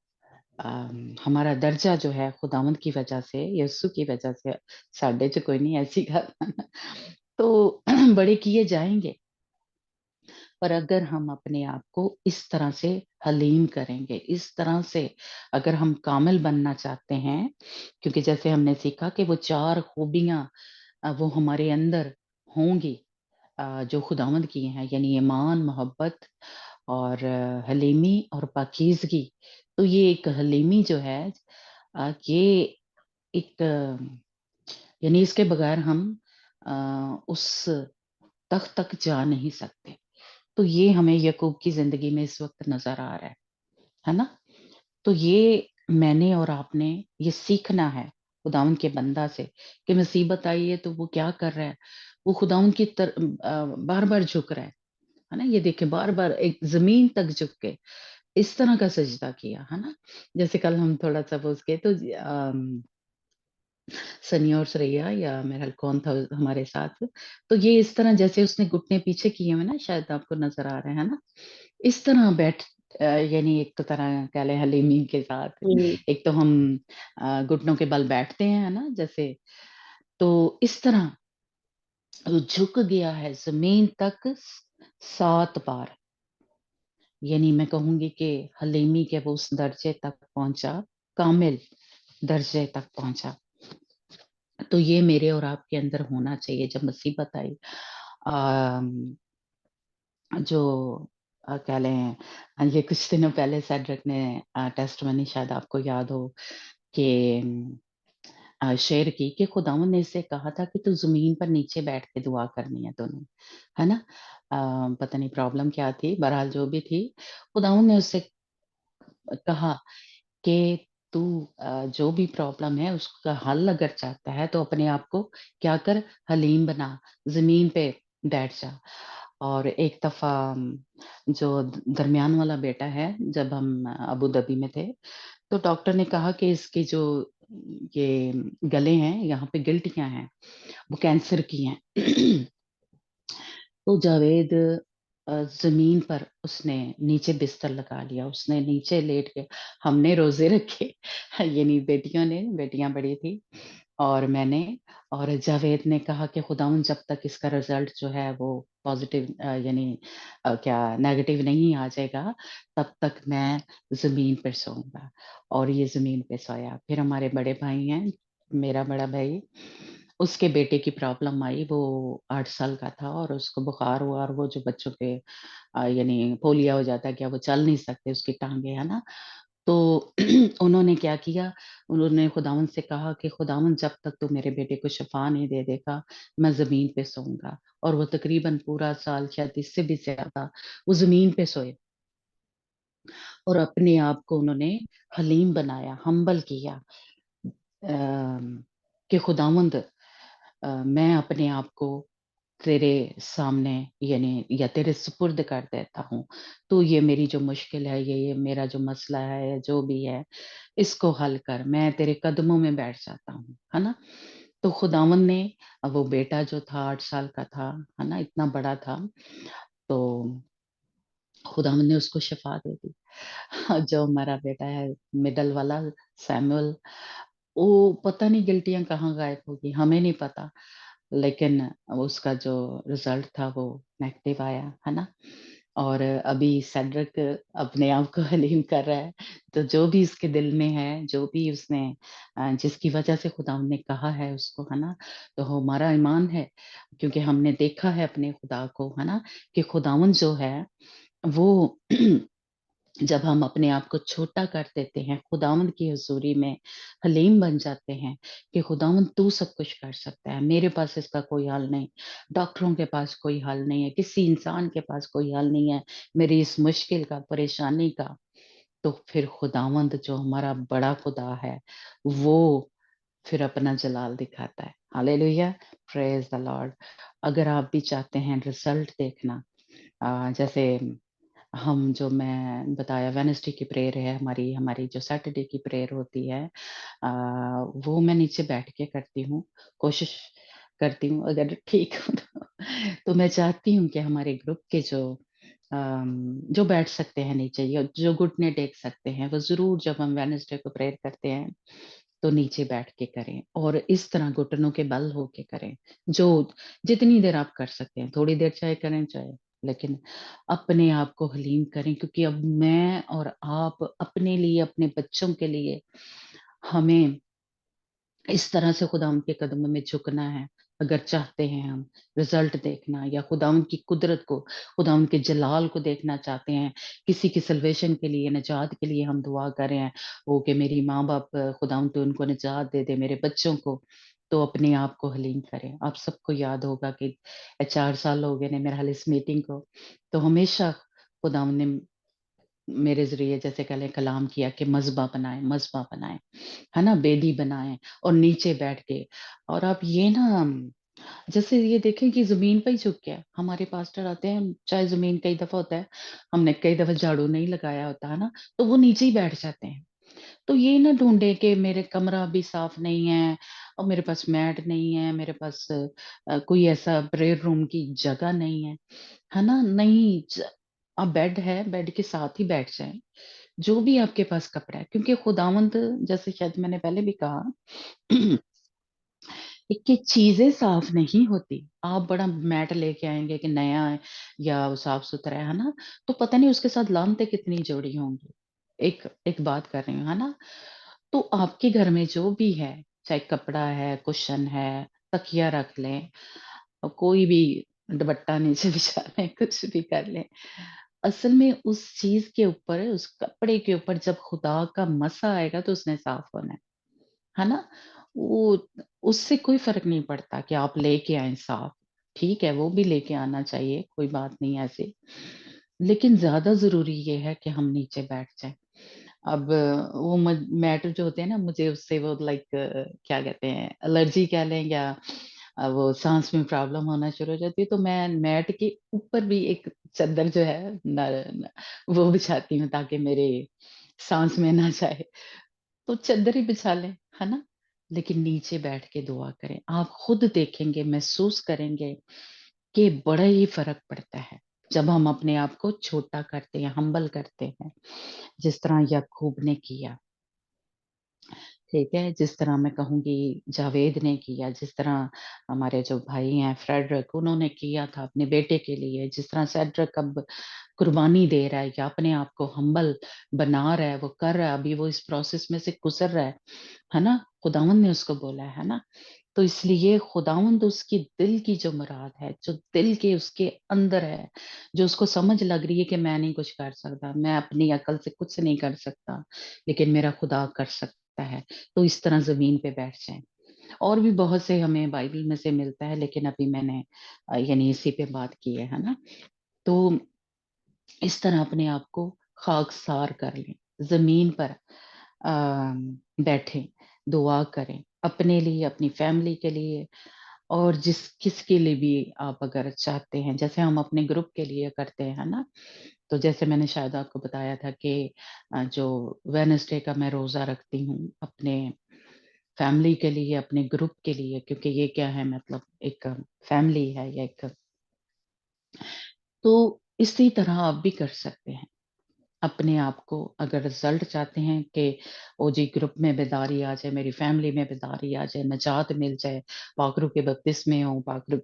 हमारा दर्जा जो है खुदावंद की वजह से, यीशु की वजह से, साढ़े च कोई नहीं ऐसी गल तो बड़े किए जाएंगे। पर अगर हम अपने आप को इस तरह से हलीम करेंगे, इस तरह से अगर हम कामिल बनना चाहते हैं, क्योंकि जैसे हमने सीखा कि वो 4 खूबियां वो हमारे अंदर होंगी जो खुदावंद की हैं, यानी ईमान, मोहब्बत और हलीमी और पाकीज़गी। तो ये एक हलीमी जो है ये एक यानी इसके बगैर हम उस तख़्त तक जा नहीं सकते। तो ये हमें याकूब की ज़िंदगी में इस वक़्त नज़र आ रहा है ना? तो ये मैंने और आपने ये सीखना है खुदावंद के बंदा से कि मुसीबत आई है तो वो क्या कर रहा है? वो खुदावंद की बार-बार झुक रहा है ना? ये देखिए बार-बार एक ज़मीन तक झुक के इस तरह का सजदा किया, है ना? जैसे कल हम थोड़ा-सा वो उसके तो सनी और श्रेया या मेरा ख़्याल कौन था हमारे साथ, तो ये इस तरह जैसे उसने घुटने पीछे किए हुए ना, शायद आपको नज़र आ रहे हैं ना? इस तरह यानी एक तो तरह कह लें हलीमी के साथ, एक तो हम घुटनों के बल बैठते हैं, है ना? जैसे तो इस तरह वो झुक गया है ज़मीन तक 7 बार। यानी मैं कहूँगी कि हलीमी के वो उस दर्जे तक पहुँचा, कामिल दर्जे तक पहुँचा। तो ये मेरे और आपके अंदर होना चाहिए जब मुसीबत आई। अम, जो कह लें ये कुछ दिनों पहले सेड्रिक ने टेस्टिमनी शायद आपको याद हो कि शेयर की कि खुदावंद ने इससे कहा था कि तू ज़मीन पर नीचे बैठ के दुआ करनी है तूने, है ना? पता नहीं प्रॉब्लम क्या थी, बहरहाल जो भी थी, खुदावंद ने उससे कहा कि तू जो भी प्रॉब्लम है उसका हल अगर चाहता है तो अपने आप को क्या कर, हलीम बना, ज़मीन पे बैठ जा। और एक दफ़ा जो दरमियान वाला बेटा है, जब हम अबू धाबी में थे, तो डॉक्टर ने कहा कि इसके जो ये गले हैं, यहाँ पे गिल्टियाँ हैं, वो कैंसर की हैं। तो जावेद ज़मीन पर उसने नीचे बिस्तर लगा लिया, उसने नीचे लेट के हमने रोज़े रखे यानी बेटियाँ बड़ी थी और मैंने और जावेद ने कहा कि खुदावंद जब तक इसका रिज़ल्ट जो है वो पॉज़िटिव यानी क्या नेगेटिव नहीं आ जाएगा, तब तक मैं ज़मीन पे सोऊँगा और ये ज़मीन पे सोया। फिर हमारे बड़े भाई हैं, मेरा बड़ा भाई, उसके बेटे की प्रॉब्लम आई, वो 8 साल का था और उसको बुखार हुआ और वो जो बच्चों के यानी पोलियो हो जाता है, क्या वो चल नहीं सकते, उसकी टाँगें, है ना? तो उन्होंने क्या किया, उन्होंने खुदावंद से कहा कि खुदावंद जब तक तू मेरे बेटे को शिफ़ा नहीं दे देगा, मैं ज़मीन पे सोऊँगा और वो तकरीबन पूरा साल शायद इससे भी ज़्यादा वो ज़मीन पे सोए और अपने आप को उन्होंने हलीम बनाया, हम्बल किया कि खुदावंद मैं अपने आप को तेरे सामने यानी या तेरे सुपुर्द कर देता हूँ। तो ये मेरी जो मुश्किल है, ये मेरा जो मसला है या जो भी है, इसको हल कर। मैं तेरे कदमों में बैठ जाता हूँ, है ना? तो खुदावंद ने वो बेटा जो था 8 साल का था, है ना? इतना बड़ा था, तो खुदावंद ने उसको शिफ़ा दे दी। जो हमारा बेटा है मिडल वाला सैमुअल, वो पता नहीं गिल्टियाँ कहाँ गायब हो गई, हमें नहीं पता। लेकिन उसका जो रिज़ल्ट था वो नेगेटिव आया, है ना? और अभी सेड्रिक अपने आप को हलीम कर रहा है, तो जो भी उसके दिल में है, जो भी उसने जिसकी वजह से खुदावंद ने कहा है उसको, है ना? तो हमारा ईमान है, क्योंकि हमने देखा है अपने खुदा को, है ना? कि खुदावंद जो है वो जब हम अपने आप को छोटा कर देते हैं, खुदावंद की हुज़ूरी में हलीम बन जाते हैं कि खुदावंद तू सब कुछ कर सकता है, मेरे पास इसका कोई हल नहीं, डॉक्टरों के पास कोई हल नहीं है, किसी इंसान के पास कोई हल नहीं है, मेरी इस मुश्किल का, परेशानी का, तो फिर खुदावंद जो हमारा बड़ा खुदा है वो फिर अपना जलाल दिखाता है। Hallelujah, praise the Lord. अगर आप भी चाहते हैं रिजल्ट देखना, जैसे हम जो मैं बताया वेडनेसडे की प्रेयर है, हमारी हमारी जो सैटरडे की प्रेयर होती है, वो मैं नीचे बैठ के करती हूँ, कोशिश करती हूँ अगर ठीक हो तो मैं चाहती हूँ कि हमारे ग्रुप के जो बैठ सकते हैं नीचे या जो घुटने टेक सकते हैं, वो ज़रूर जब हम वेडनेसडे को प्रेयर करते हैं, तो नीचे बैठ के करें और इस तरह घुटनों के बल होके करें। जो जितनी देर आप कर सकते हैं, थोड़ी देर चाहे करें चाहे, लेकिन अपने आप को हलीम करें, क्योंकि अब मैं और आप अपने लिए, अपने बच्चों के लिए हमें इस तरह से खुदावंद के कदमों में झुकना है। अगर चाहते हैं हम रिजल्ट देखना या खुदावंद की कुदरत को, खुदावंद के जलाल को देखना चाहते हैं, किसी की सल्वेशन के लिए, निजात के लिए हम दुआ कर रहे हैं, ओ कि मेरी माँ-बाप खुदावंद तो उनको निजात दे दे, मेरे बच्चों को, तो अपने आप को हलीम करें। आप सबको याद होगा कि 4 साल हो गए ने मेरे हाल इस मीटिंग को, तो हमेशा खुदावंद ने मेरे ज़रिए जैसे कह लें कलाम किया कि मज़बा बनाएँ, है ना? बेदी बनाएँ और नीचे बैठ के, और आप ये ना जैसे ये देखें कि ज़मीन पे ही झुक के हमारे पास्टर आते हैं, चाहे ज़मीन कई दफ़ा होता है, हमने कई दफ़ा झाड़ू नहीं लगाया होता है ना, तो वो नीचे ही बैठ जाते हैं। तो ये ना ढूँढे कि मेरे कमरा भी साफ़ नहीं है और मेरे पास मैट नहीं है, मेरे पास कोई ऐसा प्रेयर रूम की जगह नहीं है ना? नहीं, अब बेड है, बेड के साथ ही बैठ जाएँ। जो भी आपके पास कपड़ा है, क्योंकि खुदावंद, जैसे शायद मैंने पहले भी कहा कि चीजें साफ नहीं होती। आप बड़ा मैट लेके आएंगे कि नया है या साफ सुथरा है ना, तो पता नहीं उसके साथ लानतें कितनी जुड़ी होंगी। एक एक बात कर रही हूँ, है ना? तो आपके घर में जो भी है, चाहे कपड़ा है, कुशन है, तकिया रख लें, और कोई भी दुपट्टा नीचे बिछा लें, कुछ भी कर लें, असल में उस चीज के ऊपर, उस कपड़े के ऊपर जब खुदा का मसा आएगा तो उसने साफ होना है ना? वो उससे कोई फ़र्क नहीं पड़ता कि आप लेके आएँ साथ, ठीक है, वो भी लेके आना चाहिए, कोई बात नहीं ऐसी। लेकिन ज़्यादा ज़रूरी ये है कि हम नीचे बैठ जाएँ। अब वो मैटर जो होते हैं ना, मुझे उससे वो लाइक क्या कहते हैं, एलर्जी कह लें या वो साँस में प्रॉब्लम होना शुरू हो जाती है, तो मैं मैट के ऊपर भी एक चद्दर जो है न वो बिछाती हूँ ताकि मेरे साँस में ना जाए। तो चद्दर ही बिछा लें, है ना? लेकिन नीचे बैठ के दुआ करें। आप खुद देखेंगे, महसूस करेंगे कि बड़ा ही फ़र्क पड़ता है, जब हम अपने आप को छोटा करते हैं, हम्बल करते हैं, जिस तरह याकूब ने किया, ठीक है? जिस तरह मैं कहूँगी जावेद ने किया, जिस तरह हमारे जो भाई हैं फ्रेडरिक, उन्होंने किया था अपने बेटे के लिए, जिस तरह सेड्रिक अब कुर्बानी दे रहा है या अपने आप को हम्बल बना रहा है, वो कर रहा है, अभी वो इस प्रोसेस में से गुज़र रहा है ना? खुदावंद ने उसको बोला है ना? तो इसलिए खुदावंद उसकी दिल की जो मुराद है, जो दिल के उसके अंदर है, जो उसको समझ लग रही है कि मैं नहीं कुछ कर सकता, मैं अपनी अकल से कुछ नहीं कर सकता, लेकिन मेरा खुदा कर सकता है, तो इस तरह ज़मीन पे बैठ जाएँ। और भी बहुत से हमें बाइबल में से मिलता है, लेकिन अभी मैंने यानी इसी पे बात की है ना? तो इस तरह अपने आप को खाकसार कर लें, ज़मीन पर बैठें, दुआ करें, अपने लिए, अपनी फैमिली के लिए, और किसके लिए भी आप अगर चाहते हैं, जैसे हम अपने ग्रुप के लिए करते हैं, है ना? तो जैसे मैंने शायद आपको बताया था कि जो वेडनेसडे का मैं रोज़ा रखती हूँ, अपने फैमिली के लिए, अपने ग्रुप के लिए, क्योंकि ये क्या है, मतलब एक फैमिली है या एक, तो इसी तरह आप भी कर सकते हैं। अपने आप को अगर रिजल्ट चाहते हैं कि ओ जी ग्रुप में बेदारी आ जाए, मेरी फैमिली में बेदारी आ जाए, निजात मिल जाए, पाखरू के बपतिस्मे हो, पाखरू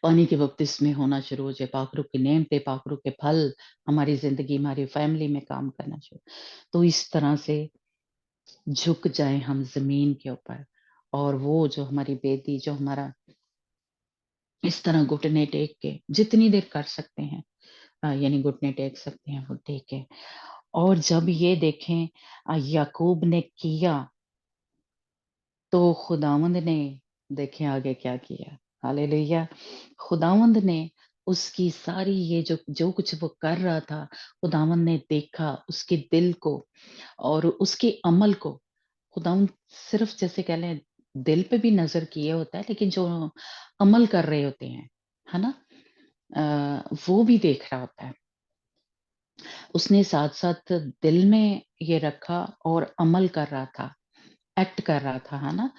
पानी के बपतिस्मे होना शुरू हो जाए, पाखरू की नेमतें, पाखरू के फल हमारी ज़िंदगी, हमारी फैमिली में काम करना शुरू, तो इस तरह से झुक जाएँ हम ज़मीन के ऊपर, और वो जो हमारी बेदी, जो हमारा इस तरह घुटने टेक के जितनी देर कर सकते हैं, यानी घुटने टेक सकते हैं, वो टेकें। और जब ये देखें याकूब ने किया, तो खुदावंद ने देखें आगे क्या किया। हालेलुया! खुदावंद ने उसकी सारी ये जो जो कुछ वो कर रहा था, खुदावन ने देखा उसके दिल को और उसके अमल को। खुदावन सिर्फ जैसे कह लें दिल पे भी नजर किए होता है, लेकिन जो अमल कर रहे होते हैं, है ना, वो भी देख रहा होता है। उसने साथ साथ दिल में ये रखा और अमल कर रहा था, एक्ट कर रहा था, है ना,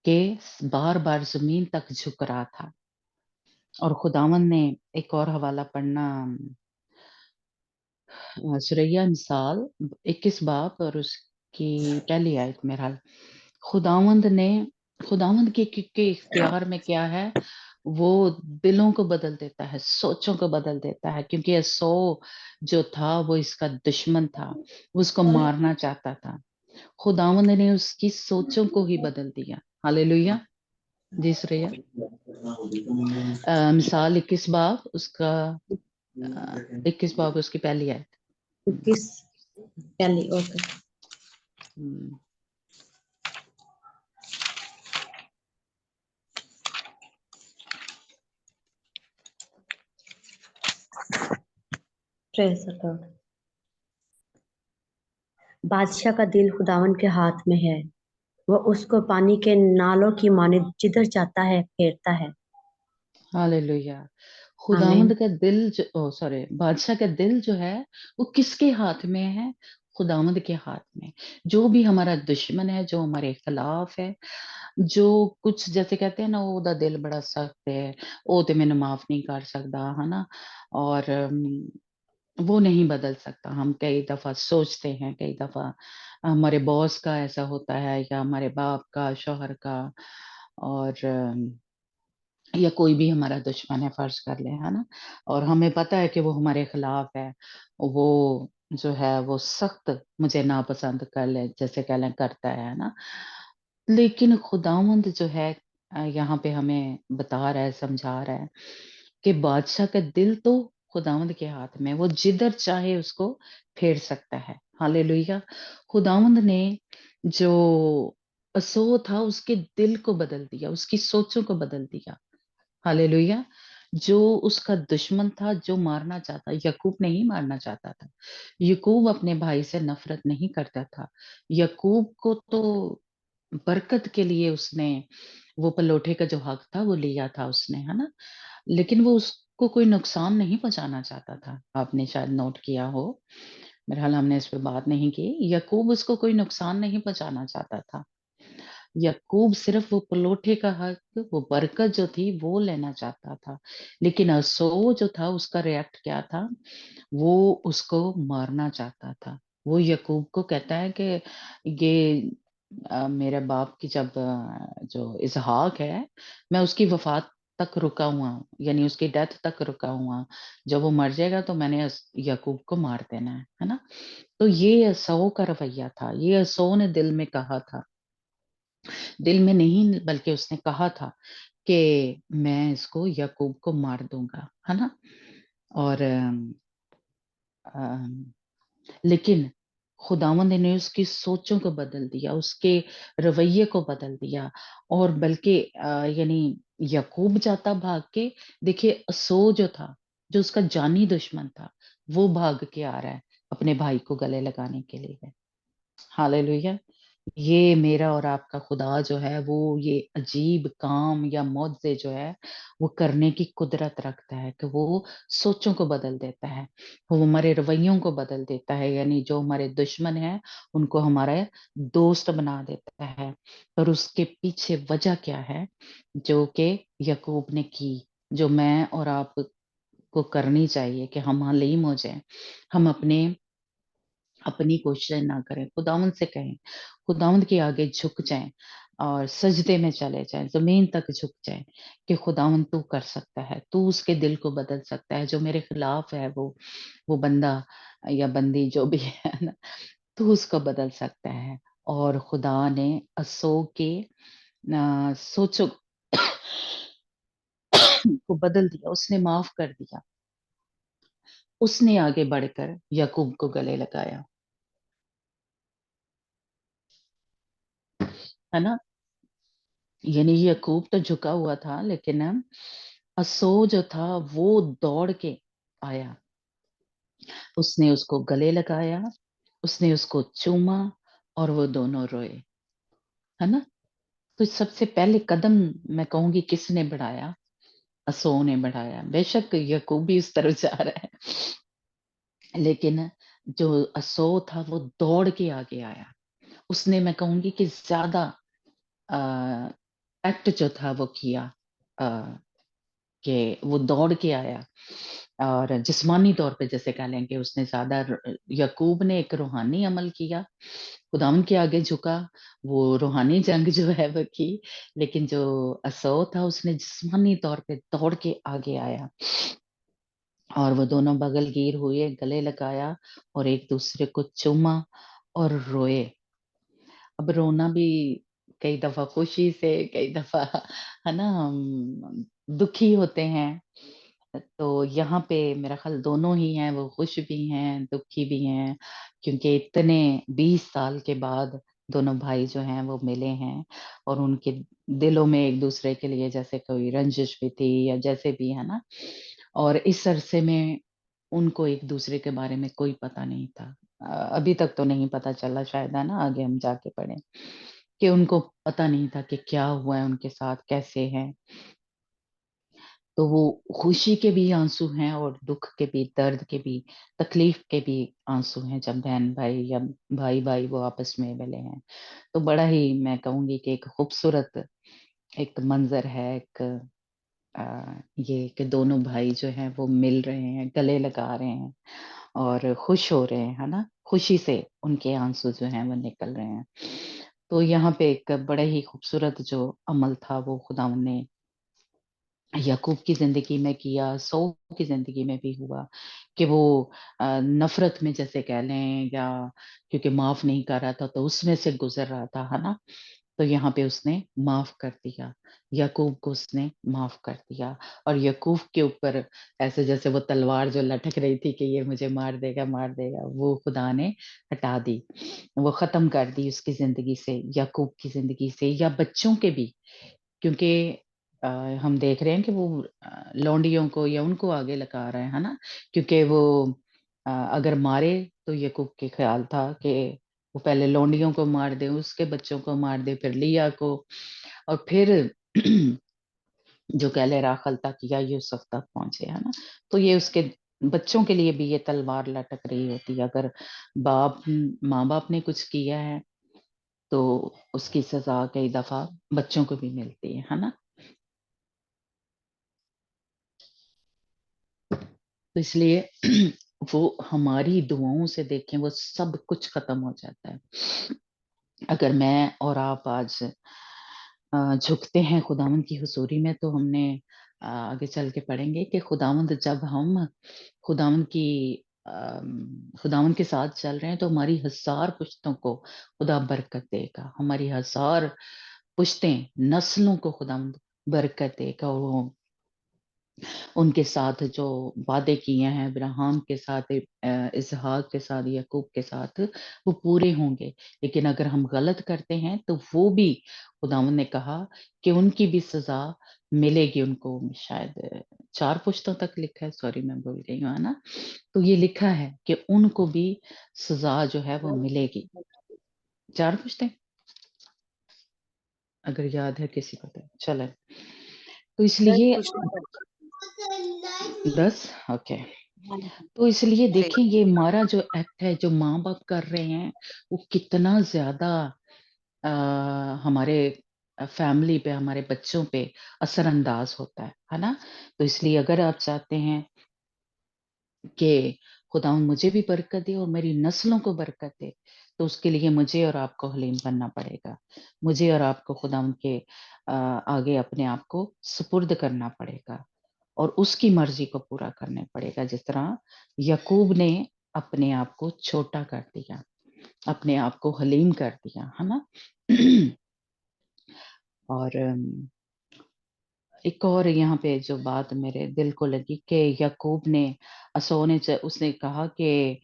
कि बार बार जमीन तक झुक रहा था। और खुदावन ने एक और हवाला पढ़ना, सुरैया मिसाल 21 बाब और उसकी पहली आयत मेरा ख्याल। खुदावंद ने, खुदावंद के इख्तियार में क्या है, वो दिलों को बदल देता है, सोचों को बदल देता है, क्योंकि यसो जो था वो इसका दुश्मन था, वो उसको मारना चाहता था। खुदावंद ने उसकी सोचों को ही बदल दिया। हालेलुया। जी सुरैया। मिसाल 21 बाब उसका 21 बाब उसकी पहली आयत। 21 पहली, okay. Hmm, praise the Lord. बादशाह का दिल खुदावन के हाथ में है, वह उसको पानी के नालों की मानिंद जिधर चाहता है फेरता है। हालेलुया। आमीन। खुदावंद का दिल जो, ओ सॉरी, बादशाह का दिल जो है वो किसके हाथ में है? खुदावंद के हाथ में। जो भी हमारा दुश्मन है, जो हमारे खिलाफ है, जो कुछ जैसे कहते हैं ना, ओदा दिल बड़ा सख्त है, ओ ते मैंने माफ नहीं कर सकता, है ना, और वो नहीं बदल सकता। हम कई दफा सोचते हैं, कई दफा हमारे बॉस का ऐसा होता है, या हमारे बाप का, शौहर का, और या कोई भी हमारा दुश्मन है, फर्ज कर ले, है ना, और हमें पता है कि वो हमारे खिलाफ है, वो जो है वो सख्त मुझे नापसंद कर ले, जैसे कह लें, करता है ना। लेकिन खुदावंद जो है, यहाँ पे हमें बता रहा है, समझा रहा है कि बादशाह का दिल तो खुदावंद के हाथ में है, वो जिधर चाहे उसको फेर सकता है। हालेलुया। खुदावंद ने जो असो था उसके दिल को बदल दिया, उसकी सोचों को बदल दिया। हालेलुया। जो उसका दुश्मन था, जो मारना चाहता, यकूब नहीं मारना चाहता था। यकूब अपने भाई से नफरत नहीं करता था। यकूब को तो बरकत के लिए उसने वो पलोठे का जो हक था वो लिया था उसने, है ना, लेकिन वो उसको कोई नुकसान नहीं पहुंचाना चाहता था। आपने शायद नोट किया हो, मेरे ख्याल हमने इस पे बात नहीं की। यकूब उसको कोई नुकसान नहीं पहुंचाना चाहता था। याकूब सिर्फ वो पलोठे का हक, वो बरकत जो थी वो लेना चाहता था। लेकिन असो जो था उसका रिएक्ट क्या था, वो उसको मारना चाहता था। वो याकूब को कहता है कि ये मेरे बाप की जब जो इसहाक है, मैं उसकी वफात तक रुका हुआ हूँ, यानी उसकी डेथ तक रुका हुआ हूँ। जब वो मर जाएगा तो मैंने याकूब को मार देना है ना। तो ये असो का रवैया था, ये असो ने दिल में कहा था, दिल में नहीं बल्कि उसने कहा था कि मैं इसको याकूब को मार दूंगा, है ना। और अम, लेकिन खुदावंद ने उसकी सोचों को बदल दिया, उसके रवैये को बदल दिया। और बल्कि यानी याकूब जाता भाग के, देखिए असो जो था, जो उसका जानी दुश्मन था, वो भाग के आ रहा है अपने भाई को गले लगाने के लिए। हालेलुया। ये मेरा और आपका खुदा जो है वो ये अजीब काम या मौजे जो है वो करने की कुदरत रखता है, कि वो सोचों को बदल देता है, वो हमारे रवैयों को बदल देता है, यानी जो हमारे दुश्मन है उनको हमारा दोस्त बना देता है। पर उसके पीछे वजह क्या है, जो कि याकूब ने की, जो मैं और आप को करनी चाहिए, कि हम हलीम हो जाएं, हम अपनी कोशिश ना करें, खुदावंद से कहें, खुदावंद के आगे झुक जाएं और सजदे में चले जाएं, जमीन तक झुक जाएं, कि खुदावंद तू कर सकता है, तू उसके दिल को बदल सकता है, जो मेरे खिलाफ है, वो बंदा या बंदी जो भी है ना, तू उसको बदल सकता है। और खुदा ने असो के सोचो को बदल दिया, उसने माफ कर दिया, उसने आगे बढ़कर याकूब को गले लगाया, है ना। यानी याकूब तो झुका हुआ था, लेकिन असो जो था वो दौड़ के आया, उसने उसको गले लगाया, उसने उसको चूमा और वो दोनों रोए, है ना। तो सबसे पहले कदम मैं कहूंगी किसने बढ़ाया? असो ने बढ़ाया। बेशक यकूब भी उस तरफ जा रहा है, लेकिन जो असो था वो दौड़ के आगे आया। उसने मैं कहूंगी कि ज्यादा एक्ट जो था वो किया, कि वो दौड़ के आया और जिस्मानी तौर पे जैसे कह लें कि उसने ज्यादा, यकूब ने एक रूहानी अमल किया, खुदावन के आगे झुका, वो रूहानी जंग जो है वो की, लेकिन जो असो था उसने जिस्मानी तौर पे दौड़ के आगे आया और वो दोनों बगलगीर हुए, गले लगाया और एक दूसरे को चूमा और रोए। अब रोना भी कई दफा खुशी से, कई दफा है ना हम दुखी होते हैं। तो यहाँ पे मेरा ख्याल दोनों ही हैं, वो खुश भी हैं दुखी भी हैं, क्योंकि इतने 20 साल के बाद दोनों भाई जो हैं वो मिले हैं और उनके दिलों में एक दूसरे के लिए जैसे कोई रंजिश भी थी या जैसे भी, है ना। और इस अरसे में उनको एक दूसरे के बारे में कोई पता नहीं था। अभी तक तो नहीं पता चला, शायद है ना आगे हम जाके पढ़ें, कि उनको पता नहीं था कि क्या हुआ है उनके साथ, कैसे हैं। तो वो खुशी के भी आंसू हैं और दुख के भी, दर्द के भी, तकलीफ के भी आंसू हैं, जब बहन भाई या भाई भाई वो आपस में मिले हैं। तो बड़ा ही मैं कहूंगी कि एक खूबसूरत एक मंजर है, एक ये कि दोनों भाई जो हैं वो मिल रहे हैं, गले लगा रहे हैं और खुश हो रहे हैं, है ना। खुशी से उनके आंसू जो हैं वो निकल रहे हैं। तो यहाँ पे एक बड़ा ही खूबसूरत जो अमल था वो खुदावन ने याकूब की जिंदगी में किया, सौ की जिंदगी में भी हुआ, कि वो नफरत में जैसे कह लें, या क्योंकि माफ नहीं कर रहा था तो उसमें से गुजर रहा था, है ना। तो यहाँ पे उसने माफ कर दिया, याकूब को उसने माफ कर दिया। और याकूब के ऊपर ऐसे जैसे वो तलवार जो लटक रही थी कि ये मुझे मार देगा, वो खुदा ने हटा दी, वो खत्म कर दी उसकी जिंदगी से, याकूब की जिंदगी से, या बच्चों के भी। क्योंकि अ, हम देख रहे हैं कि वो लौंडियों को या उनको आगे लगा रहे हैं, है ना। क्योंकि वो अगर मारे तो याकूब के ख्याल था कि वो पहले लौंडियों को मार दे, उसके बच्चों को मार दे, फिर लिया को, और फिर जो कह ले राखल तक या यूसुफ तक पहुंचे, है ना। तो ये उसके बच्चों के लिए भी ये तलवार लटक रही होती है। अगर बाप माँ बाप ने कुछ किया है तो उसकी सजा कई दफा बच्चों को भी मिलती है ना। तो इसलिए वो हमारी दुआओं से देखें वो सब कुछ खत्म हो जाता है। अगर मैं और आप आज झुकते हैं खुदावंद की हुजूरी में, तो हमने आगे चल के पढ़ेंगे कि खुदावंद जब हम खुदावंद की खुदावंद के साथ चल रहे हैं तो हमारी 1000 पुश्तों को खुदा बरकत देगा, हमारी 1000 पुश्तें नस्लों को खुदावंद बरकत देगा। और वो उनके साथ जो वादे किए हैं अब्राहम के साथ, इसहाक के साथ, याकूब के साथ, वो पूरे होंगे। लेकिन अगर हम गलत करते हैं तो वो भी खुदावंद ने कहा कि उनकी भी सजा मिलेगी उनको। शायद 4 पुश्तों तक लिखा है, सॉरी मैं भूल गई हूँ, है ना। तो ये लिखा है कि उनको भी सजा जो है वो मिलेगी। 4 पुश्तें अगर याद है किसी को तो चले। तो दस इसलिए पुस्तक 10, ओके। हाँ तो इसलिए जी। देखें ये हमारा जो एक्ट है जो माँ बाप कर रहे हैं वो कितना ज्यादा हमारे फैमिली पे, हमारे बच्चों पे असरअंदाज होता है ना। तो इसलिए अगर आप चाहते हैं कि खुदा मुझे भी बरकत दे और मेरी नस्लों को बरकत दे, तो उसके लिए मुझे और आपको हलीम बनना पड़ेगा। मुझे और आपको खुदा के आगे अपने आप को सुपुर्द करना पड़ेगा और उसकी मर्जी को पूरा करने पड़ेगा। जिस तरह यकूब ने अपने आप को छोटा कर दिया, अपने आप को हलीम कर दिया, है ना। और एक और यहाँ पे जो बात मेरे दिल को लगी कि यकूब ने असो ने उसने कहा कि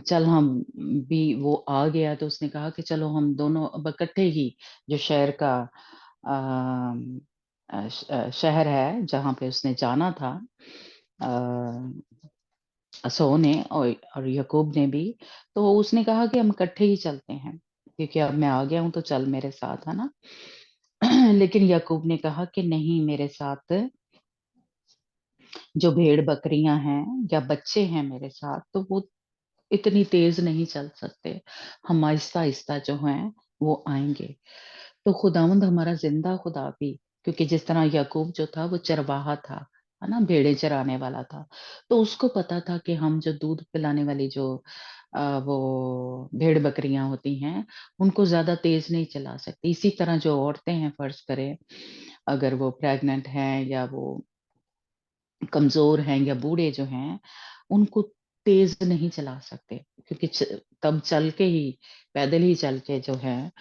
चल हम भी, वो आ गया तो उसने कहा कि चलो हम दोनों अब इकट्ठे ही जो शहर का शहर है जहाँ पे उसने जाना था, असो ने और यकूब ने भी। तो उसने कहा कि हम इकट्ठे ही चलते हैं, क्योंकि अब मैं आ गया हूं तो चल मेरे साथ, है ना। लेकिन यकूब ने कहा कि नहीं, मेरे साथ जो भेड़ बकरियां हैं या बच्चे हैं मेरे साथ, तो वो इतनी तेज नहीं चल सकते, हम आहिस्ता आहिस्ता जो हैं वो आएंगे। तो खुदावंद हमारा जिंदा खुदा भी, क्योंकि जिस तरह याकूब जो था वो चरवाहा था, है ना, भेड़े चराने वाला था, तो उसको पता था कि हम जो दूध पिलाने वाली जो वो भेड़ बकरियां होती हैं, उनको ज्यादा तेज नहीं चला सकती। इसी तरह जो औरतें हैं, फर्ज करें अगर वो प्रेग्नेंट हैं या वो कमजोर हैं या बूढ़े जो हैं, उनको तेज नहीं चला सकते, क्योंकि तब चल के ही, पैदल ही चल के जो है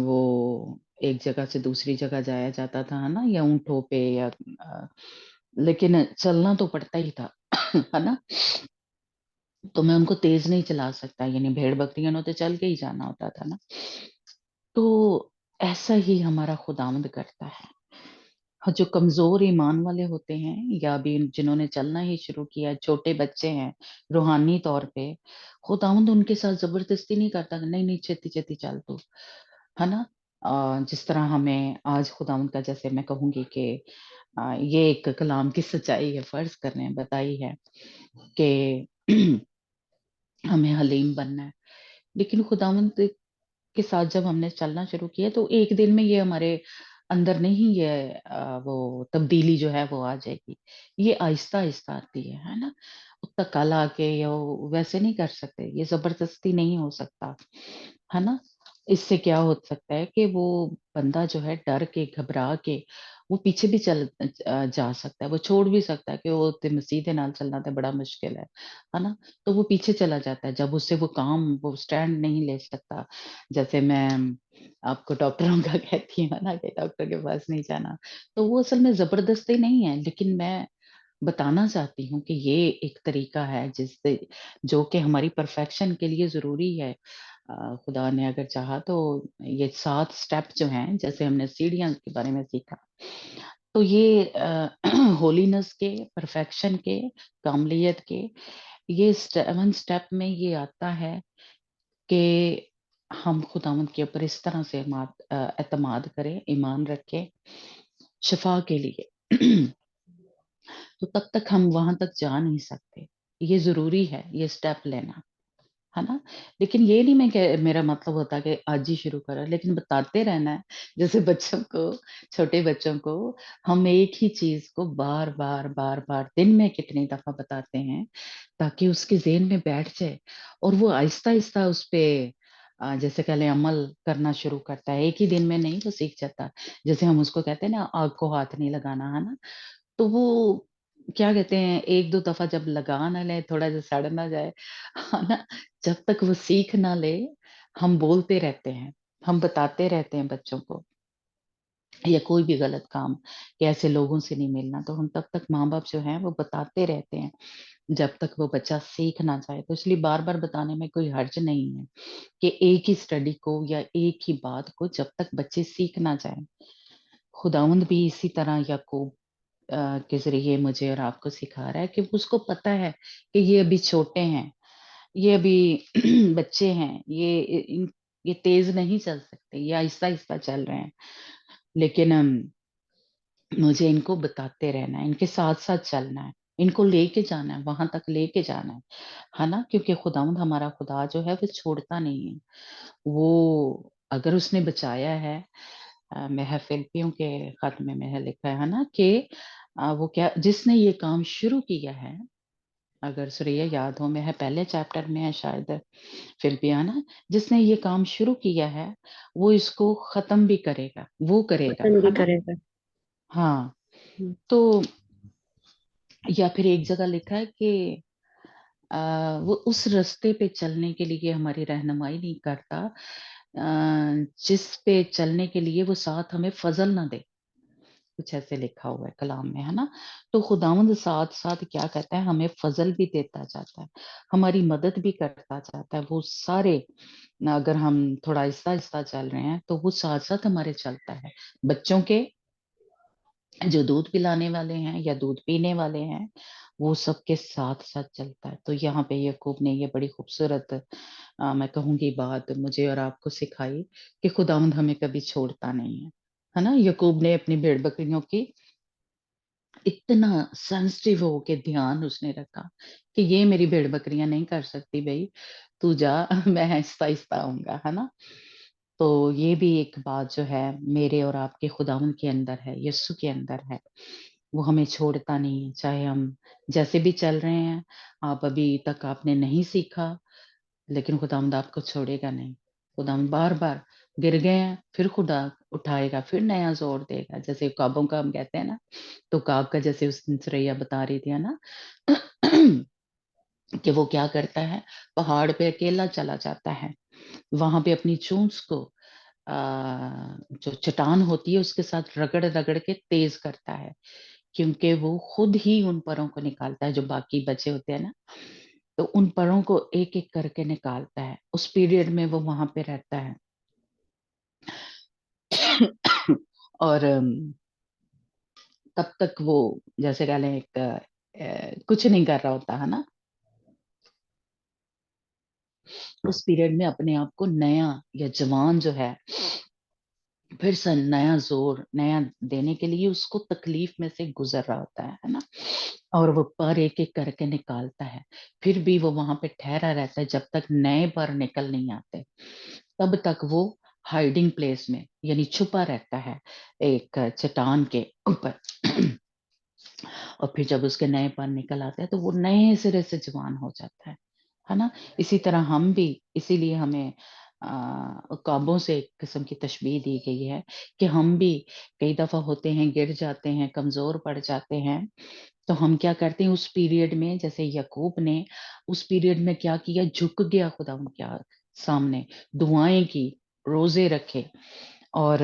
वो एक जगह से दूसरी जगह जाया जाता था, है ना, या ऊंटों पे या लेकिन चलना तो पड़ता ही था। है ना। तो मैं उनको तेज नहीं चला सकता, यानी भेड़ बकरियों ने तो चल के ही जाना होता था ना। तो ऐसा ही हमारा खुदावंद करता है। हाँ, जो कमजोर ईमान वाले होते हैं या अभी जिन्होंने चलना ही शुरू किया, छोटे बच्चे हैं रूहानी तौर पे, खुदावंद उनके साथ जबरदस्ती नहीं करता कि नहीं नहीं छेती छेती चल तू, है ना। जिस तरह हमें आज खुदावंद का, जैसे मैं कहूंगी कि ये एक कलाम की सच्चाई है, फर्ज कर रहे हैं, बताई है कि हमें हलीम बनना है। लेकिन खुदावंद के साथ जब हमने चलना शुरू किया, तो एक दिन में ये हमारे अंदर नहीं, ये वो तब्दीली जो है वो आ जाएगी। ये आहिस्ता आहिस्ता आती है ना। उतना कल आके या वैसे नहीं कर सकते, ये जबरदस्ती नहीं हो सकता, है ना। इससे क्या हो सकता है कि वो बंदा जो है डर के घबरा के वो पीछे भी चल जा सकता है, वो छोड़ भी सकता है कि वो ते मसीह दे नाल चलना तो बड़ा मुश्किल है ना। तो वो पीछे चला जाता है जब उससे वो स्टैंड नहीं ले सकता। जैसे मैं आपको डॉक्टरों का कहती हूँ ना कि डॉक्टर के पास नहीं जाना, तो वो असल में जबरदस्ती नहीं है, लेकिन मैं बताना चाहती हूँ कि ये एक तरीका है जिससे, जो कि हमारी परफेक्शन के लिए जरूरी है। खुदा ने अगर चाहा तो ये 7 स्टेप जो हैं, जैसे हमने सीढ़ियां के बारे में सीखा, तो ये होलीनेस के, परफेक्शन के, कामलियत के, ये 7 स्टेप में ये आता है कि हम खुदावंद के ऊपर इस तरह से एतमाद करें, ईमान रखें शिफा के लिए। तो तब तक हम वहां तक जा नहीं सकते। ये जरूरी है ये स्टेप लेना, है ना। लेकिन ये नहीं मैं मेरा मतलब होता कि आज ही शुरू करो, लेकिन बताते रहना है। जैसे बच्चों को, छोटे बच्चों को हम एक ही चीज को बार बार बार बार दिन में कितनी दफा बताते हैं, ताकि उसके ज़हन में बैठ जाए और वो आहिस्ता आहिस्ता उस पे जैसे कह लें अमल करना शुरू करता है। एक ही दिन में नहीं वो सीख जाता। जैसे हम उसको कहते हैं ना, आग को हाथ नहीं लगाना, है ना। तो वो क्या कहते हैं, एक दो दफा जब लगा ना ले, थोड़ा सा सड़ ना जाए, है ना, जब तक वो सीख ना ले, हम बोलते रहते हैं, हम बताते रहते हैं बच्चों को, या कोई भी गलत काम कि ऐसे लोगों से नहीं मिलना, तो हम तब तक माँ बाप जो हैं वो बताते रहते हैं जब तक वो बच्चा सीख ना जाए। तो इसलिए बार बार बताने में कोई हर्ज नहीं है कि एक ही स्टडी को या एक ही बात को जब तक बच्चे सीख ना जाए। खुदावंद भी इसी तरह याकूब के जरिए मुझे और आपको सिखा रहा है कि उसको पता है कि ये अभी छोटे हैं, ये अभी बच्चे हैं, ये तेज नहीं चल सकते, ये आहिस्ता आहिस्ता चल रहे हैं, लेकिन मुझे इनको बताते रहना है, इनके साथ साथ चलना है, इनको लेके जाना है, वहां तक लेके जाना है ना। क्योंकि खुदावंद हमारा खुदा जो है वो छोड़ता नहीं है। वो अगर उसने बचाया है, मैं है फिलिपियों के खत में मैं लिखा है ना कि वो क्या, जिसने ये काम शुरू किया है, अगर सुरैया याद हो, मैं है पहले चैप्टर में है शायद फिलिपिया ना, जिसने ये काम शुरू किया है वो इसको खत्म भी करेगा, वो करेगा, पसंद भी है ना। करेगा। हाँ। हम्म, तो या फिर एक जगह लिखा है कि वो उस रास्ते पे चलने के लिए हमारी रहनुमाई नहीं करता, जिस पे चलने के लिए वो साथ हमें फजल ना दे, कुछ ऐसे लिखा हुआ है कलाम में, है ना। तो खुदावंद साथ साथ क्या कहता है, हमें फजल भी देता जाता है, हमारी मदद भी करता जाता है। वो सारे, अगर हम थोड़ा आहिस्ता आहिस्ता चल रहे हैं तो वो साथ साथ हमारे चलता है, बच्चों के جو دودھ پلانے والے ہیں یا دودھ پینے والے ہیں وہ سب کے ساتھ ساتھ چلتا ہے. تو یہاں پہ یعقوب نے یہ بڑی خوبصورت میں کہوں گی بات مجھے اور آپ کو سکھائی کہ خداوند ہمیں کبھی چھوڑتا نہیں ہے نا. یعقوب نے اپنی بھیڑ بکریوں کی اتنا سینسٹیو ہو کے دھیان اس نے رکھا کہ یہ میری بھیڑ بکریاں نہیں کر سکتی بھائی، تو جا میں آہستہ آہستہ آؤں گا، ہے نا. تو یہ بھی ایک بات جو ہے میرے اور آپ کے خداوند کے اندر ہے، یسوع کے اندر ہے. وہ ہمیں چھوڑتا نہیں ہے، چاہے ہم جیسے بھی چل رہے ہیں. آپ ابھی تک آپ نے نہیں سیکھا لیکن خداوند آپ کو چھوڑے گا نہیں. خداوند بار بار گر گئے ہیں پھر خدا اٹھائے گا، پھر نیا زور دے گا. جیسے خوابوں کا ہم کہتے ہیں نا، تو خواب کا جیسے اس دن سریا بتا رہی تھی نا کہ وہ کیا کرتا ہے، پہاڑ پہ اکیلا چلا جاتا ہے، وہاں پہ اپنی چونچ کو جو چٹان ہوتی ہے اس کے ساتھ رگڑ رگڑ کے تیز کرتا ہے، کیونکہ وہ خود ہی ان پروں کو نکالتا ہے جو باقی بچے ہوتے ہیں نا. تو ان پروں کو ایک ایک کر کے نکالتا ہے. اس پیریڈ میں وہ وہاں پہ رہتا ہے اور تب تک وہ جیسے کہہ لیں ایک کچھ نہیں کر رہا ہوتا ہے نا. اس پیریڈ میں اپنے آپ کو نیا یا جوان جو ہے پھر سے نیا زور نیا دینے کے لیے اس کو تکلیف میں سے گزر رہا ہوتا ہے نا. اور وہ پر ایک ایک کر کے نکالتا ہے، پھر بھی وہ وہاں پہ ٹھہرا رہتا ہے جب تک نئے پر نکل نہیں آتے. تب تک وہ ہائیڈنگ پلیس میں یعنی چھپا رہتا ہے ایک چٹان کے اوپر. اور پھر جب اس کے نئے پر نکل آتے ہیں تو وہ نئے سرے سے جوان ہو جاتا ہے نا. اسی طرح ہم بھی، اسی لیے ہمیں خوابوں سے ایک قسم کی تشبیہ دی گئی ہے کہ ہم بھی کئی دفعہ ہوتے ہیں گر جاتے ہیں، کمزور پڑ جاتے ہیں. تو ہم کیا کرتے ہیں اس پیریڈ میں، جیسے یعقوب نے اس پیریڈ میں کیا کیا، جھک گیا خدا ان کے سامنے، دعائیں کی، روزے رکھے. اور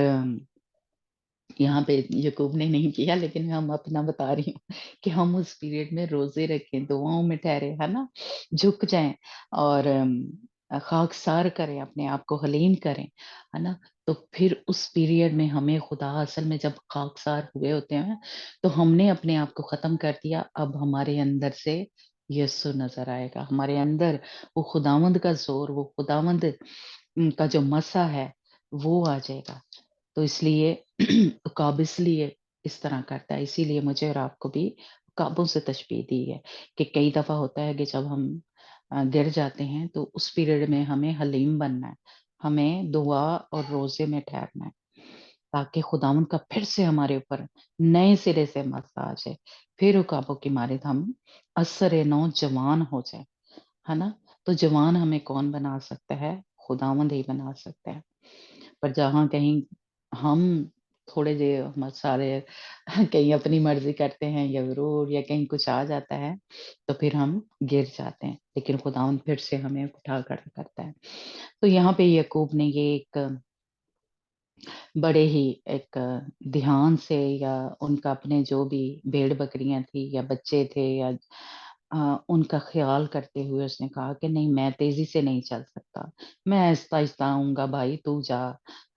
یہاں پہ یعقوب نے نہیں کیا لیکن ہم اپنا بتا رہی ہوں کہ ہم اس پیریڈ میں روزے رکھیں، دعاؤں میں ٹھہرے، ہے نا، جھک جائیں اور خاکسار کریں، اپنے آپ کو حلیم کریں، ہے نا. تو پھر اس پیریڈ میں ہمیں خدا اصل میں جب خاکسار ہوئے ہوتے ہیں تو ہم نے اپنے آپ کو ختم کر دیا. اب ہمارے اندر سے یسوع نظر آئے گا، ہمارے اندر وہ خداوند کا زور، وہ خداوند کا جو مسا ہے وہ آ جائے گا. تو اس لیے عقاب اس لیے اس طرح کرتا ہے، اسی لیے مجھے اور آپ کو بھی عقابوں سے تشبیہ دی ہے کہ کئی دفعہ ہوتا ہے کہ جب ہم گر جاتے ہیں تو اس پیریڈ میں ہمیں حلیم بننا ہے، ہمیں دعا اور روزے میں ٹھہرنا ہے تاکہ خداوند کا پھر سے ہمارے اوپر نئے سرے سے مسا آ جائے، پھر عقابوں کی مارے ہم اثر نو جوان ہو جائے، ہے نا. تو جوان ہمیں کون بنا سکتا ہے؟ خداوند ہی بنا سکتا ہے. پر جہاں کہیں ہم تھوڑے سارے کہیں اپنی مرضی کرتے ہیں یا غرور یا کہیں کچھ آ جاتا ہے تو پھر ہم گر جاتے ہیں، لیکن خداوند پھر سے ہمیں اٹھا کر کرتا ہے. تو یہاں پہ یعقوب نے یہ ایک بڑے ہی ایک دھیان سے، یا ان کا اپنے جو بھی بھیڑ بکریاں تھی یا بچے تھے یا ان کا خیال کرتے ہوئے اس نے کہا کہ نہیں، میں تیزی سے نہیں چل سکتا، میں آہستہ آہستہ آؤں گا، بھائی تو جا،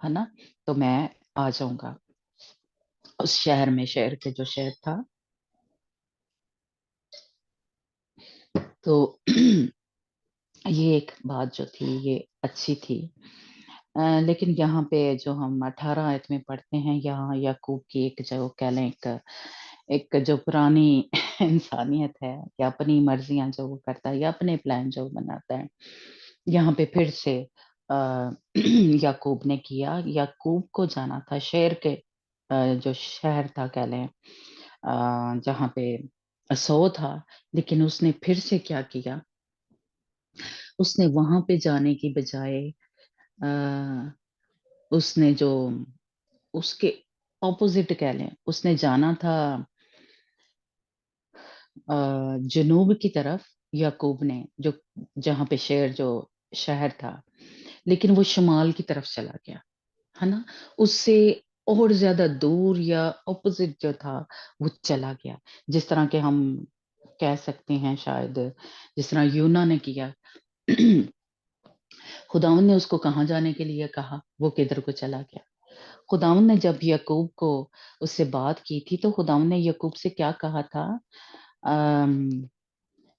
ہے نا. تو میں آ جاؤں گا اس شہر میں، شہر کے جو شہر تھا. تو یہ ایک بات جو تھی یہ اچھی تھی. لیکن یہاں پہ جو ہم 18 آیت میں پڑھتے ہیں، یہاں یعقوب کی ایک جو کہہ لیں ایک جو پرانی انسانیت ہے یا اپنی مرضیاں جو وہ کرتا ہے یا اپنے پلان جو بناتا ہے، یہاں پہ پھر سے یعقوب نے کیا. یعقوب کو جانا تھا شہر کے جو شہر تھا کہہ لیں جہاں پہ سو تھا، لیکن اس نے پھر سے کیا کیا، اس نے وہاں پہ جانے کی بجائے اس نے جو اس کے اپوزٹ کہہ لیں، اس نے جانا تھا جنوب کی طرف. یعقوب نے جو جہاں پہ شہر تھا، لیکن وہ شمال کی طرف چلا گیا، ہے نا. اس سے اور زیادہ دور یا اپوزٹ جو تھا وہ چلا گیا. جس طرح کہ ہم کہہ سکتے ہیں شاید جس طرح یونا نے کیا. خداوند نے اس کو کہاں جانے کے لیے کہا، وہ کدھر کو چلا گیا. खुदावंद ने जब यकूब को उससे बात की थी तो खुदावंद ने यकूब से क्या कहा था?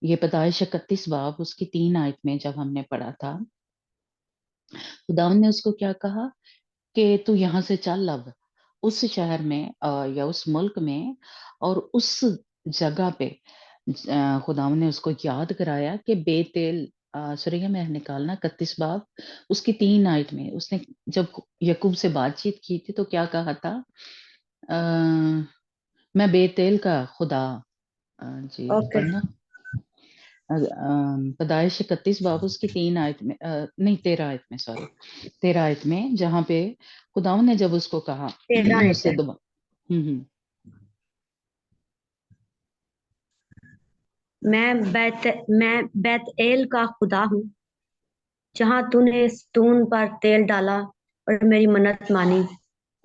ये पैदाइश 31 बाब उसकी 3 आयत में जब हमने पढ़ा था, खुदावंद ने उसको क्या कहा कि तू यहाँ से चल अब उस शहर में या उस मुल्क में, और उस जगह पे खुदावंद ने उसको याद कराया कि बेतेल, सूरह में निकालना 31 बाब उसकी 3 आयत में उसने जब यकूब से बातचीत की थी तो क्या कहा था? अ, मैं बेतेल का खुदा, जी ओके। पढ़ना। पैदाइश 31 बाब उसकी 3 आयत में, नहीं 13 आयत में, सॉरी 13 आयत में, जहाँ पे खुदावंद ने जब उसको कहा 13 आयत उससे है। दुआ। हम्म। मैं बैतएल का खुदा हूँ, जहाँ तूने स्तून पर तेल डाला और मेरी मन्नत मानी।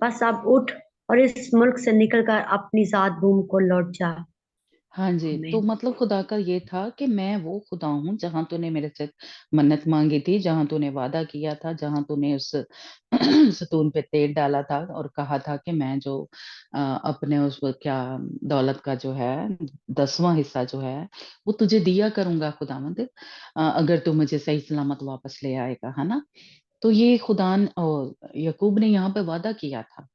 बस अब उठ और इस मुल्क से निकलकर अपनी जात भूमि को लौट जा। हाँ जी, तो आमीन। मतलब खुदा का ये था कि मैं वो खुदा हूँ जहाँ तूने मेरे से मन्नत मांगी थी, जहाँ तूने वादा किया था, जहाँ तूने उस सतून पे तेल डाला था और कहा था कि मैं जो अपने उस क्या दौलत का जो है 10वां हिस्सा जो है वो तुझे दिया करूंगा खुदावंद, अगर तू मुझे सही सलामत वापस ले आएगा, है ना? तो ये खुदान यकूब ने यहाँ पे वादा किया था,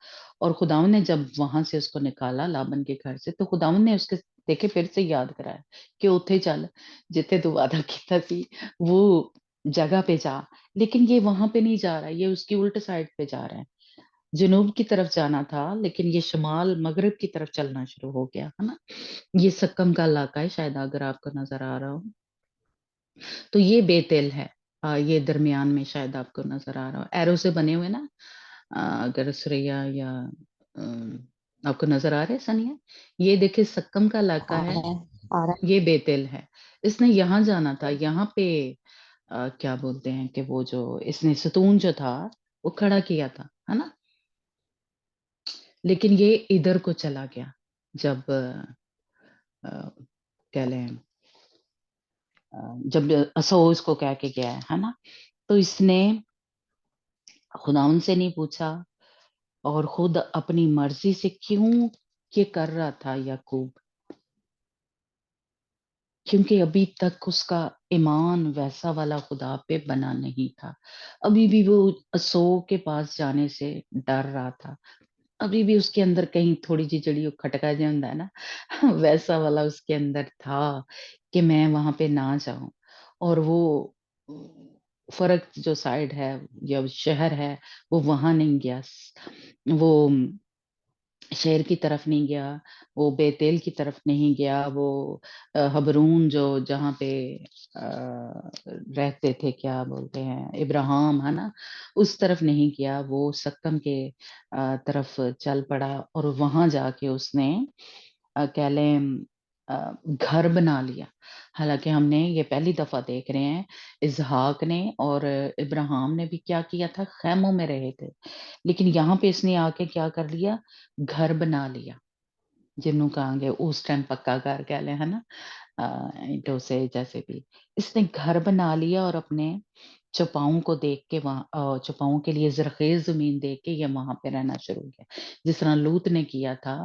और खुदावन ने जब वहां से उसको निकाला लाबन के घर से, तो खुदावन ने उसके देखे फिर से याद कराया कि उठे चल, जिथे तू वादा किया सी वो जगह पे जा। लेकिन ये वहां पे नहीं जा रहा, ये उसकी उल्ट साइड पे जा रहा है। जनूब की तरफ जाना था लेकिन ये शमाल मगरिब की तरफ चलना शुरू हो गया, है ना? ये सक्कम का इलाका है, शायद अगर आपको नजर आ रहा हो तो ये बेतेल है। ये दरमियान में शायद आपको नजर आ रहा हो, एरो से बने हुए ना। अगर सुरैया या आपको नजर आ रहे हैं सनिया, ये देखिए सक्कम का इलाका आ है, रहा है, आ रहा ये बेतेल है। इसने यहाँ जाना था, यहाँ पे क्या बोलते हैं कि वो जो इसने सतून जो था वो खड़ा किया था, है ना? लेकिन ये इधर को चला गया जब कह लें जब असो इसको कह के गया है ना? तो इसने खुदाउन से नहीं पूछा, और खुद अपनी मर्जी से क्यों ये कर रहा था याकूब? क्योंकि अभी तक उसका ईमान वैसा वाला खुदा पे बना नहीं था। अभी भी वो असो के पास जाने से डर रहा था। अभी भी उसके अंदर कहीं थोड़ी सी जड़ी वो खटका जो ਹੁੰਦਾ है ना, वैसा वाला उसके अंदर था कि मैं वहां पे ना जाऊं। और वो फर्क जो साइड है या शहर है वो वहां नहीं गया, वो शहर की तरफ नहीं गया, वो बेतेल की तरफ नहीं गया, वो हबरून जो जहाँ पे रहते थे, क्या बोलते हैं, इब्राहिम, है ना? उस तरफ नहीं गया, वो सक्कम के तरफ चल पड़ा, और वहां जाके उसने कह लें घर बना लिया। हालांकि हमने ये पहली दफा देख रहे हैं, इसहाक ने और इब्राहिम ने भी क्या किया था, खैमों में रहे थे। लेकिन यहाँ पे इसने आके क्या कर लिया, घर बना लिया, जिन्हों कहेंगे उस टाइम पक्का घर कह लें, है ना? ईंटों से जैसे भी इसने घर बना लिया, और अपने चौपाओं को देख के वहां चौपाओं के लिए जरखेज जमीन देख के ये वहां पे रहना शुरू किया, जिस तरह लूत ने किया था।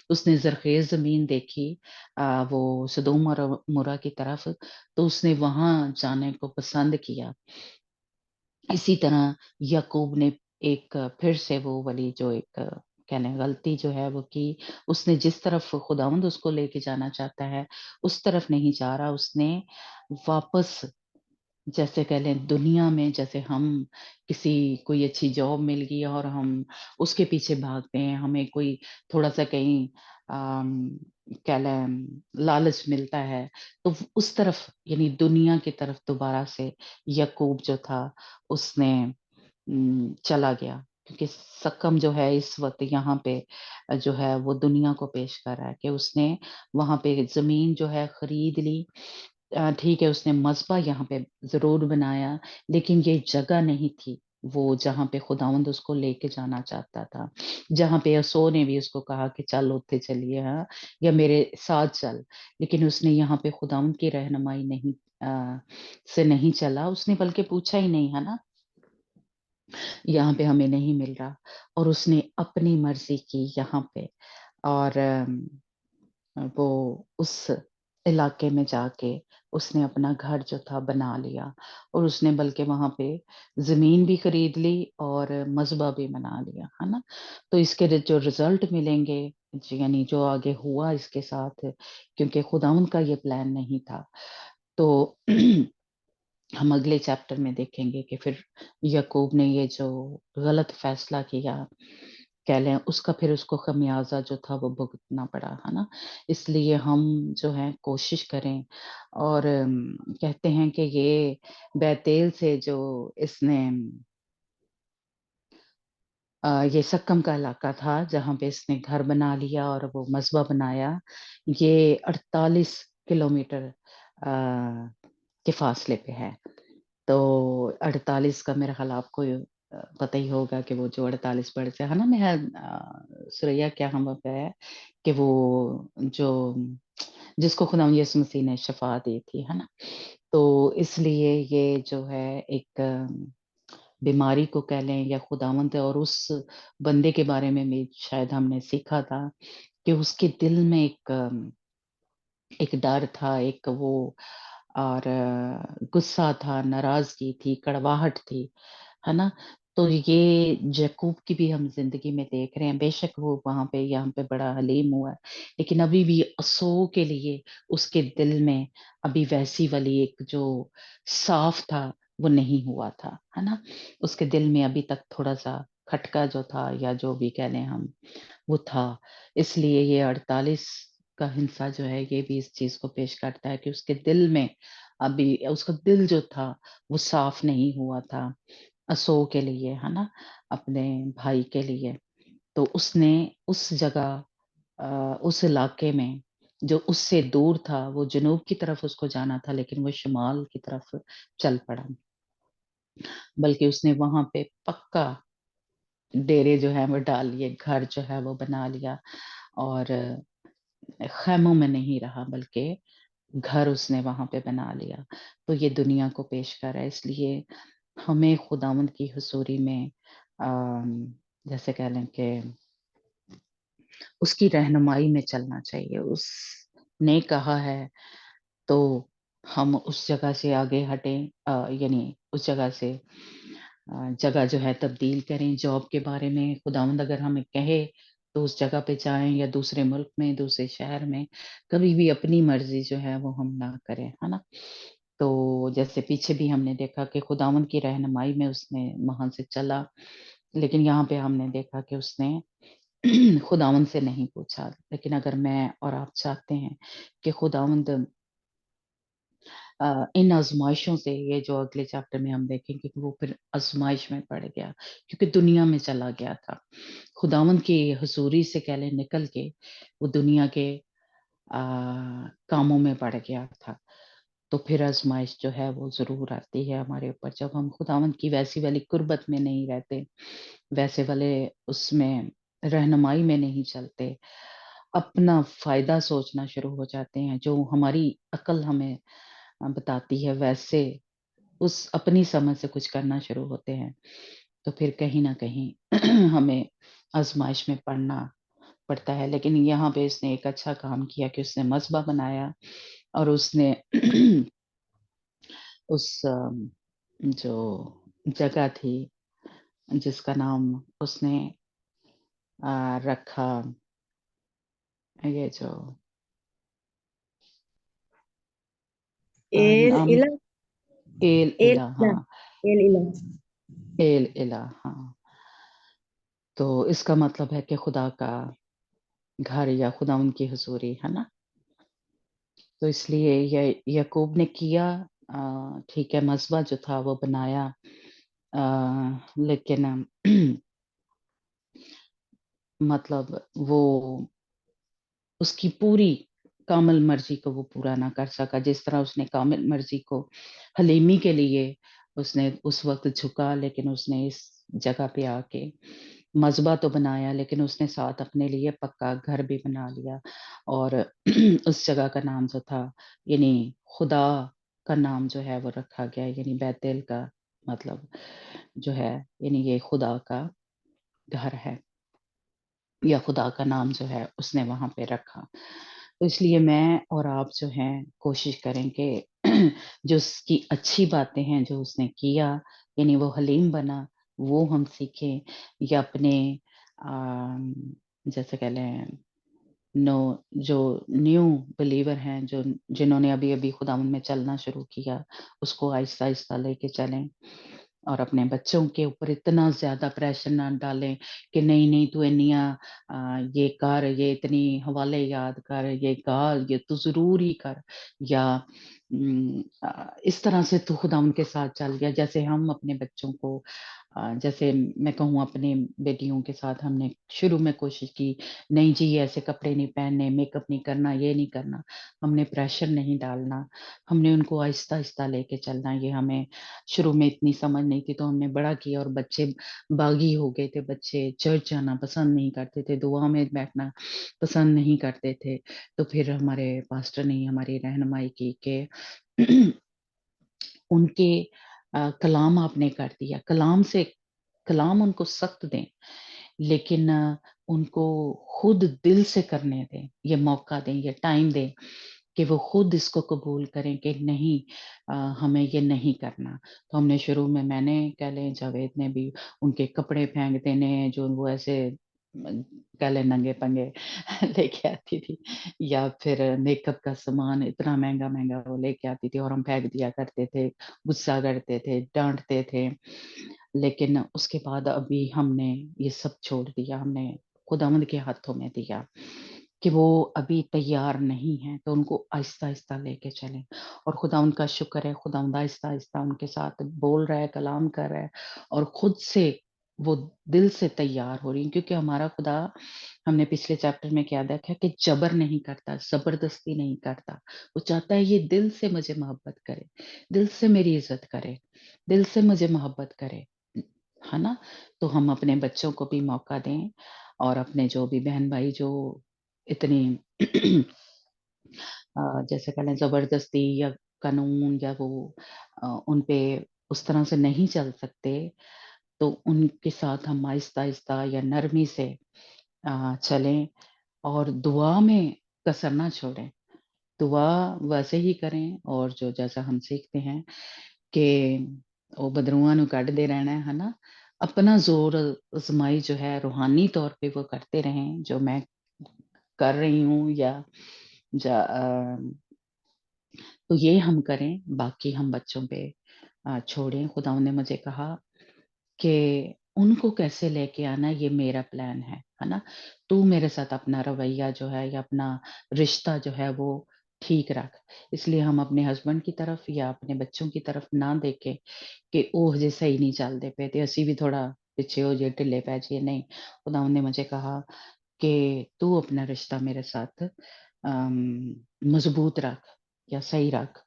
उसने जरखेज जमीन देखी वो सदोम और मुरा की तरफ, तो उसने वहां जाने को पसंद किया। इसी तरह याकूब ने एक फिर से वो वाली जो एक कहने गलती जो है वो की, उसने जिस तरफ खुदावंद उसको लेके जाना चाहता है उस तरफ नहीं जा रहा, उसने वापस, जैसे कह लें दुनिया में जैसे हम किसी कोई अच्छी जॉब मिल गई और हम उसके पीछे भागते हैं, हमें कोई थोड़ा सा कहीं कह लें लालच मिलता है, तो उस तरफ यानी दुनिया की तरफ दोबारा से यकूब जो था उसने चला गया, क्योंकि सकम जो है इस वक्त यहाँ पे जो है वो दुनिया को पेश कर रहा है कि उसने वहां पे जमीन जो है खरीद ली। ठीक है, उसने मस्बा यहाँ पे जरूर बनाया, लेकिन ये जगह नहीं थी वो जहाँ पे खुदावंद उसको लेके जाना चाहता था, जहाँ पे यसो ने भी उसको कहा कि चल उठते चलिए, हाँ, या मेरे साथ चल। लेकिन उसने यहाँ पे खुदावंद की रहनुमाई नहीं से नहीं चला, उसने बल्कि पूछा ही नहीं, है ना? यहाँ पे हमें नहीं मिल रहा, और उसने अपनी मर्जी की यहाँ पे, और वो उस इलाके में जाके उसने अपना घर जो था बना लिया, और उसने बल्कि वहां पे जमीन भी खरीद ली और मस्बा भी बना लिया, है ना। तो इसके जो रिजल्ट मिलेंगे, यानी जो आगे हुआ इसके साथ, क्योंकि खुदावंद का ये प्लान नहीं था, तो हम अगले चैप्टर में देखेंगे कि फिर याकूब ने ये जो गलत फैसला किया, कह लें, उसका फिर उसको खमियाजा जो था वो भुगतना पड़ा, है ना। इसलिए हम जो है कोशिश करें, और कहते हैं कि ये बैतेल से जो इसने ये सक्कम का इलाका था जहाँ पे इसने घर बना लिया और वो मस्बा बनाया, ये 48 किलोमीटर के फासले पे है। तो 48 का मेरा ख्याल आपको पता ही होगा कि वो जो 48 वर्ड से, है ना, मैं सुरैया क्या हम पे है कि वो जो जिसको खुदा यीशु मसीह ने शफा दी थी, है ना। तो इसलिए ये जो है एक बीमारी को कह लें या खुदावंत है, और उस बंदे के बारे में भी शायद हमने सीखा था कि उसके दिल में एक डर था, एक वो, और गुस्सा था, नाराजगी थी, कड़वाहट थी, है ना। तो ये यकूब की भी हम जिंदगी में देख रहे हैं, बेशक वो वहां पे यहाँ पे बड़ा हलीम हुआ है, लेकिन अभी भी असो के लिए उसके दिल में अभी वैसी वाली एक जो साफ था वो नहीं हुआ था, है ना। उसके दिल में अभी तक थोड़ा सा खटका जो था, या जो भी कह लें हम, वो था। इसलिए ये 48 का हिंसा जो है ये भी इस चीज को पेश करता है कि उसके दिल में अभी, उसका दिल जो था वो साफ नहीं हुआ था असो के लिए, है ना, अपने भाई के लिए। तो उसने उस जगह, उस इलाके में जो उससे दूर था, वो जनूब की तरफ उसको जाना था, लेकिन वो शुमाल की तरफ चल पड़ा, बल्कि उसने वहां पे पक्का डेरे जो है वो डाल लिए, घर जो है वो बना लिया, और खैमों में नहीं रहा, बल्कि घर उसने वहां पे बना लिया। तो ये दुनिया को पेश कर रहा है। इसलिए हमें खुदावंद की हुजूरी में जैसे कह लें कि उसकी रहनुमाई में चलना चाहिए। उसने कहा है तो हम उस जगह से आगे हटें, यानी उस जगह से जगह जो है तब्दील करें। जॉब के बारे में खुदावंद अगर हमें कहे तो उस जगह पे जाएं, या दूसरे मुल्क में, दूसरे शहर में, कभी भी अपनी मर्जी जो है वो हम ना करें, है ना। तो जैसे पीछे भी हमने देखा कि खुदावंद की रहनुमाई में उसने वहां से चला, लेकिन यहाँ पे हमने देखा कि उसने खुदावंद से नहीं पूछा। लेकिन अगर मैं और आप चाहते हैं कि खुदावंद इन आजमाइशों से, ये जो अगले चैप्टर में हम देखेंगे कि वो फिर आजमाइश में पड़ गया, क्योंकि दुनिया में चला गया था, खुदावंद की हजूरी से कह लें निकल के वो दुनिया के कामों में पड़ गया था। तो फिर आजमाइश जो है वो जरूर आती है हमारे ऊपर, जब हम खुदावंद की वैसी वाली कुर्बत में नहीं रहते, वैसे वाले उसमें रहनुमाई में नहीं चलते, अपना फायदा सोचना शुरू हो जाते हैं, जो हमारी अकल हमें बताती है, वैसे उस अपनी समझ से कुछ करना शुरू होते हैं, तो फिर कहीं ना कहीं हमें आजमाइश में पड़ना पड़ता है। लेकिन यहाँ पे इसने एक अच्छा काम किया कि उसने मस्बा बनाया, और उसने उस जो जगह थी जिसका नाम उसने रखा, ये जो एल नाम, इला एल एल इला, इला हाँ, एल इला। एल इला, हाँ। तो इसका मतलब है कि खुदा का घर, या खुदा उनकी हुजूरी, है ना। तो इसलिए ये याकूब ने किया, ठीक है, मस्बा जो था वो बनाया, लेकिन मतलब वो उसकी पूरी कामिल मर्जी को वो पूरा ना कर सका, जिस तरह उसने कामिल मर्जी को हलीमी के लिए उसने उस वक्त झुका, लेकिन उसने इस जगह पे आके मज़बा तो बनाया, लेकिन उसने साथ अपने लिए पक्का घर भी बना लिया, और उस जगह का नाम जो था, यानी खुदा का नाम जो है वो रखा गया, यानी बैतेल का मतलब जो है, यानी ये खुदा का घर है, या खुदा का नाम जो है उसने वहाँ पे रखा। तो इसलिए मैं और आप जो हैं कोशिश करें कि जो उसकी अच्छी बातें हैं जो उसने किया, यानी वो हलीम बना, वो हम सीखें, या अपने अम, जैसे कह लें नो जो न्यू बिलीवर हैं, जो जिन्होंने अभी-अभी खुदावंद में चलना शुरू किया, उसको आहिस्ता-आहिस्ता लेके चलें। और अपने बच्चों के ऊपर इतना ज़्यादा प्रेशर ना डालें कि नहीं-नहीं तू इन्नियां ये कर, ये इतनी हवाले याद कर, ये गा, ये तू ज़रूर ही कर, या इस तरह से तू खुदावंद के साथ चल। या जैसे हम अपने बच्चों को जैसे मैं कहूँ अपने बेटियों के साथ हमने शुरू में कोशिश की, नहीं जी ऐसे कपड़े नहीं पहनने, मेकअप नहीं करना, ये नहीं करना। हमने प्रेशर नहीं डालना, हमने उनको आहिस्ता-आहिस्ता लेके चलना। ये हमें शुरू में इतनी समझ नहीं थी तो हमने बड़ा किया, और बच्चे बागी हो गए थे, बच्चे चर्च जाना पसंद नहीं करते थे, दुआ में बैठना पसंद नहीं करते थे। तो फिर हमारे पास्टर ने हमारी रहनुमाई की कि उनके कलाम आपने कर दिया, कलाम उनको सख्त दें, लेकिन उनको खुद दिल से करने दें, ये मौका दें, ये टाइम दें कि वो खुद इसको कबूल करें कि नहीं हमें ये नहीं करना। तो हमने शुरू में, मैंने कह लें जावेद ने भी उनके कपड़े फेंक देने जो वो ऐसे कह लें नंगे-पंगे लेके आती थी, या फिर मेकअप का सामान इतना महँगा-महँगा वो लेके आती थी और हम फेंक दिया करते थे, गुस्सा करते थे, डाँटते थे। लेकिन उसके बाद अभी हमने ये सब छोड़ दिया, हमने खुदावंद के हाथों में दिया कि वो अभी तैयार नहीं हैं, तो उनको आहिस्ता-आहिस्ता लेके चलें। और खुदावंद का शुक्र है, खुदावंद आहिस्ता-आहिस्ता उनके साथ बोल रहा है, कलाम कर रहा है, और खुद से वो दिल से तैयार हो रही हैं, क्योंकि हमारा खुदा, हमने पिछले चैप्टर में क्या देखा कि जबर नहीं करता, ज़बरदस्ती नहीं करता। वो चाहता है ये दिल से मुझे मोहब्बत करे, दिल से मेरी इज़्ज़त करे, दिल से मुझे मोहब्बत करे। है ना? तो हम अपने बच्चों को भी मौका दें, और अपने जो भी बहन-भाई जो इतनी जैसे कह लें ज़बरदस्ती या कानून, या वो उन पे उस तरह से नहीं चल सकते, तो उनके साथ हम आहिस्ता-आहिस्ता या नरमी से चलें, और दुआ में कसर ना छोड़ें। दुआ वैसे ही करें, और जो जैसा हम सीखते हैं कि ਉਹ बदरुआं ਨੂੰ ਕੱਢਦੇ रहना है ना? अपना ज़ोर आज़माई जो है रूहानी तौर पे वो करते रहें, जो मैं कर रही हूँ, या तो ये हम करें, बाकी हम बच्चों पे छोड़ें। खुदावंद ने मुझे कहा कि उनको कैसे लेके आना ये मेरा प्लान है ना? तू मेरे साथ अपना रवैया जो है या अपना रिश्ता जो है वो ठीक रख। इसलिए हम अपने हस्बैंड की तरफ या अपने बच्चों की तरफ ना देखें कि ਉਹ ਹਜੇ ਸਹੀ ਨਹੀਂ ਚੱਲਦੇ ਪਏ ਤੇ ਅਸੀਂ ਵੀ ਥੋੜਾ ਪਿੱਛੇ ਹੋ ਜਾਈਏ, ਢਿੱਲੇ ਪੈ ਜਾਈਏ, नहीं। खुदावंद ने मुझे कहा कि तू अपना रिश्ता मेरे साथ मजबूत रख या सही रख,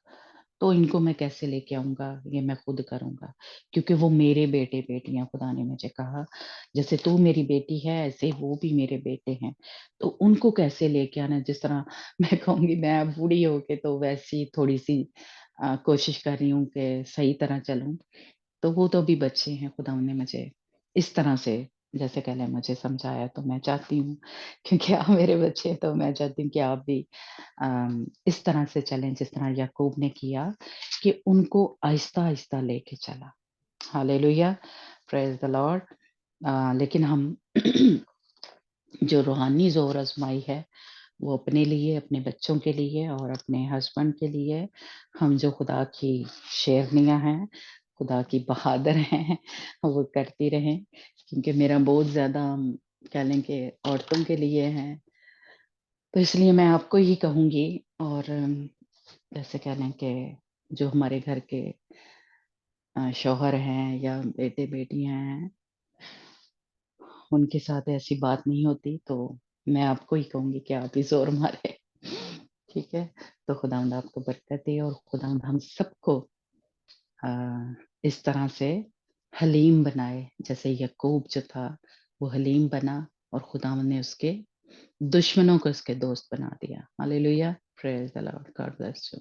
तो इनको मैं कैसे लेके आऊँगा, ये मैं खुद करूँगा, क्योंकि वो मेरे बेटे-बेटियाँ, खुदा ने मुझे कहा, जैसे तू मेरी बेटी है, ऐसे वो भी मेरे बेटे हैं, तो उनको कैसे लेके आना है, जिस तरह मैं कहूँगी मैं अब बूढ़ी हो के तो वैसी थोड़ी-सी कोशिश कर रही हूँ कि सही तरह चलूँ, तो वो तो अभी बच्चे हैं, खुदा ने मुझे इस तरह से जैसे कह लें मुझे समझाया, तो मैं चाहती हूँ क्योंकि आप मेरे बच्चे हैं, तो मैं चाहती हूँ कि आप भी इस तरह से चलें जिस तरह याकूब ने किया कि उनको आहिस्ता-आहिस्ता लेके चला। हालेलुया! Praise the Lord. लेकिन हम जो रूहानी ज़ोर आज़माई है, वो अपने लिए, अपने बच्चों के लिए और अपने हस्बैंड के लिए, हम जो खुदा की शेरनियाँ हैं, खुदा की बहादुर हैं, वो करती रहें, क्योंकि मेरा बहुत ज़्यादा कह लें कि औरतों के लिए है। तो इसलिए मैं आपको ही कहूँगी, और जैसे कह लें कि जो हमारे घर के शौहर हैं या बेटे-बेटियाँ हैं, उनके साथ ऐसी बात नहीं होती, तो मैं आपको ही कहूँगी कि आप ही ज़ोर मारें। ठीक है? तो खुदावंद आपको बरकत दे, और खुदावंद हम सबको अ, इस तरह से हलीम बनाए, जैसे याकूब जो था, वो हलीम बना, और खुदावंद ने उसके दुश्मनों को उसके दोस्त बना दिया। Hallelujah! Praise the lord. God bless you.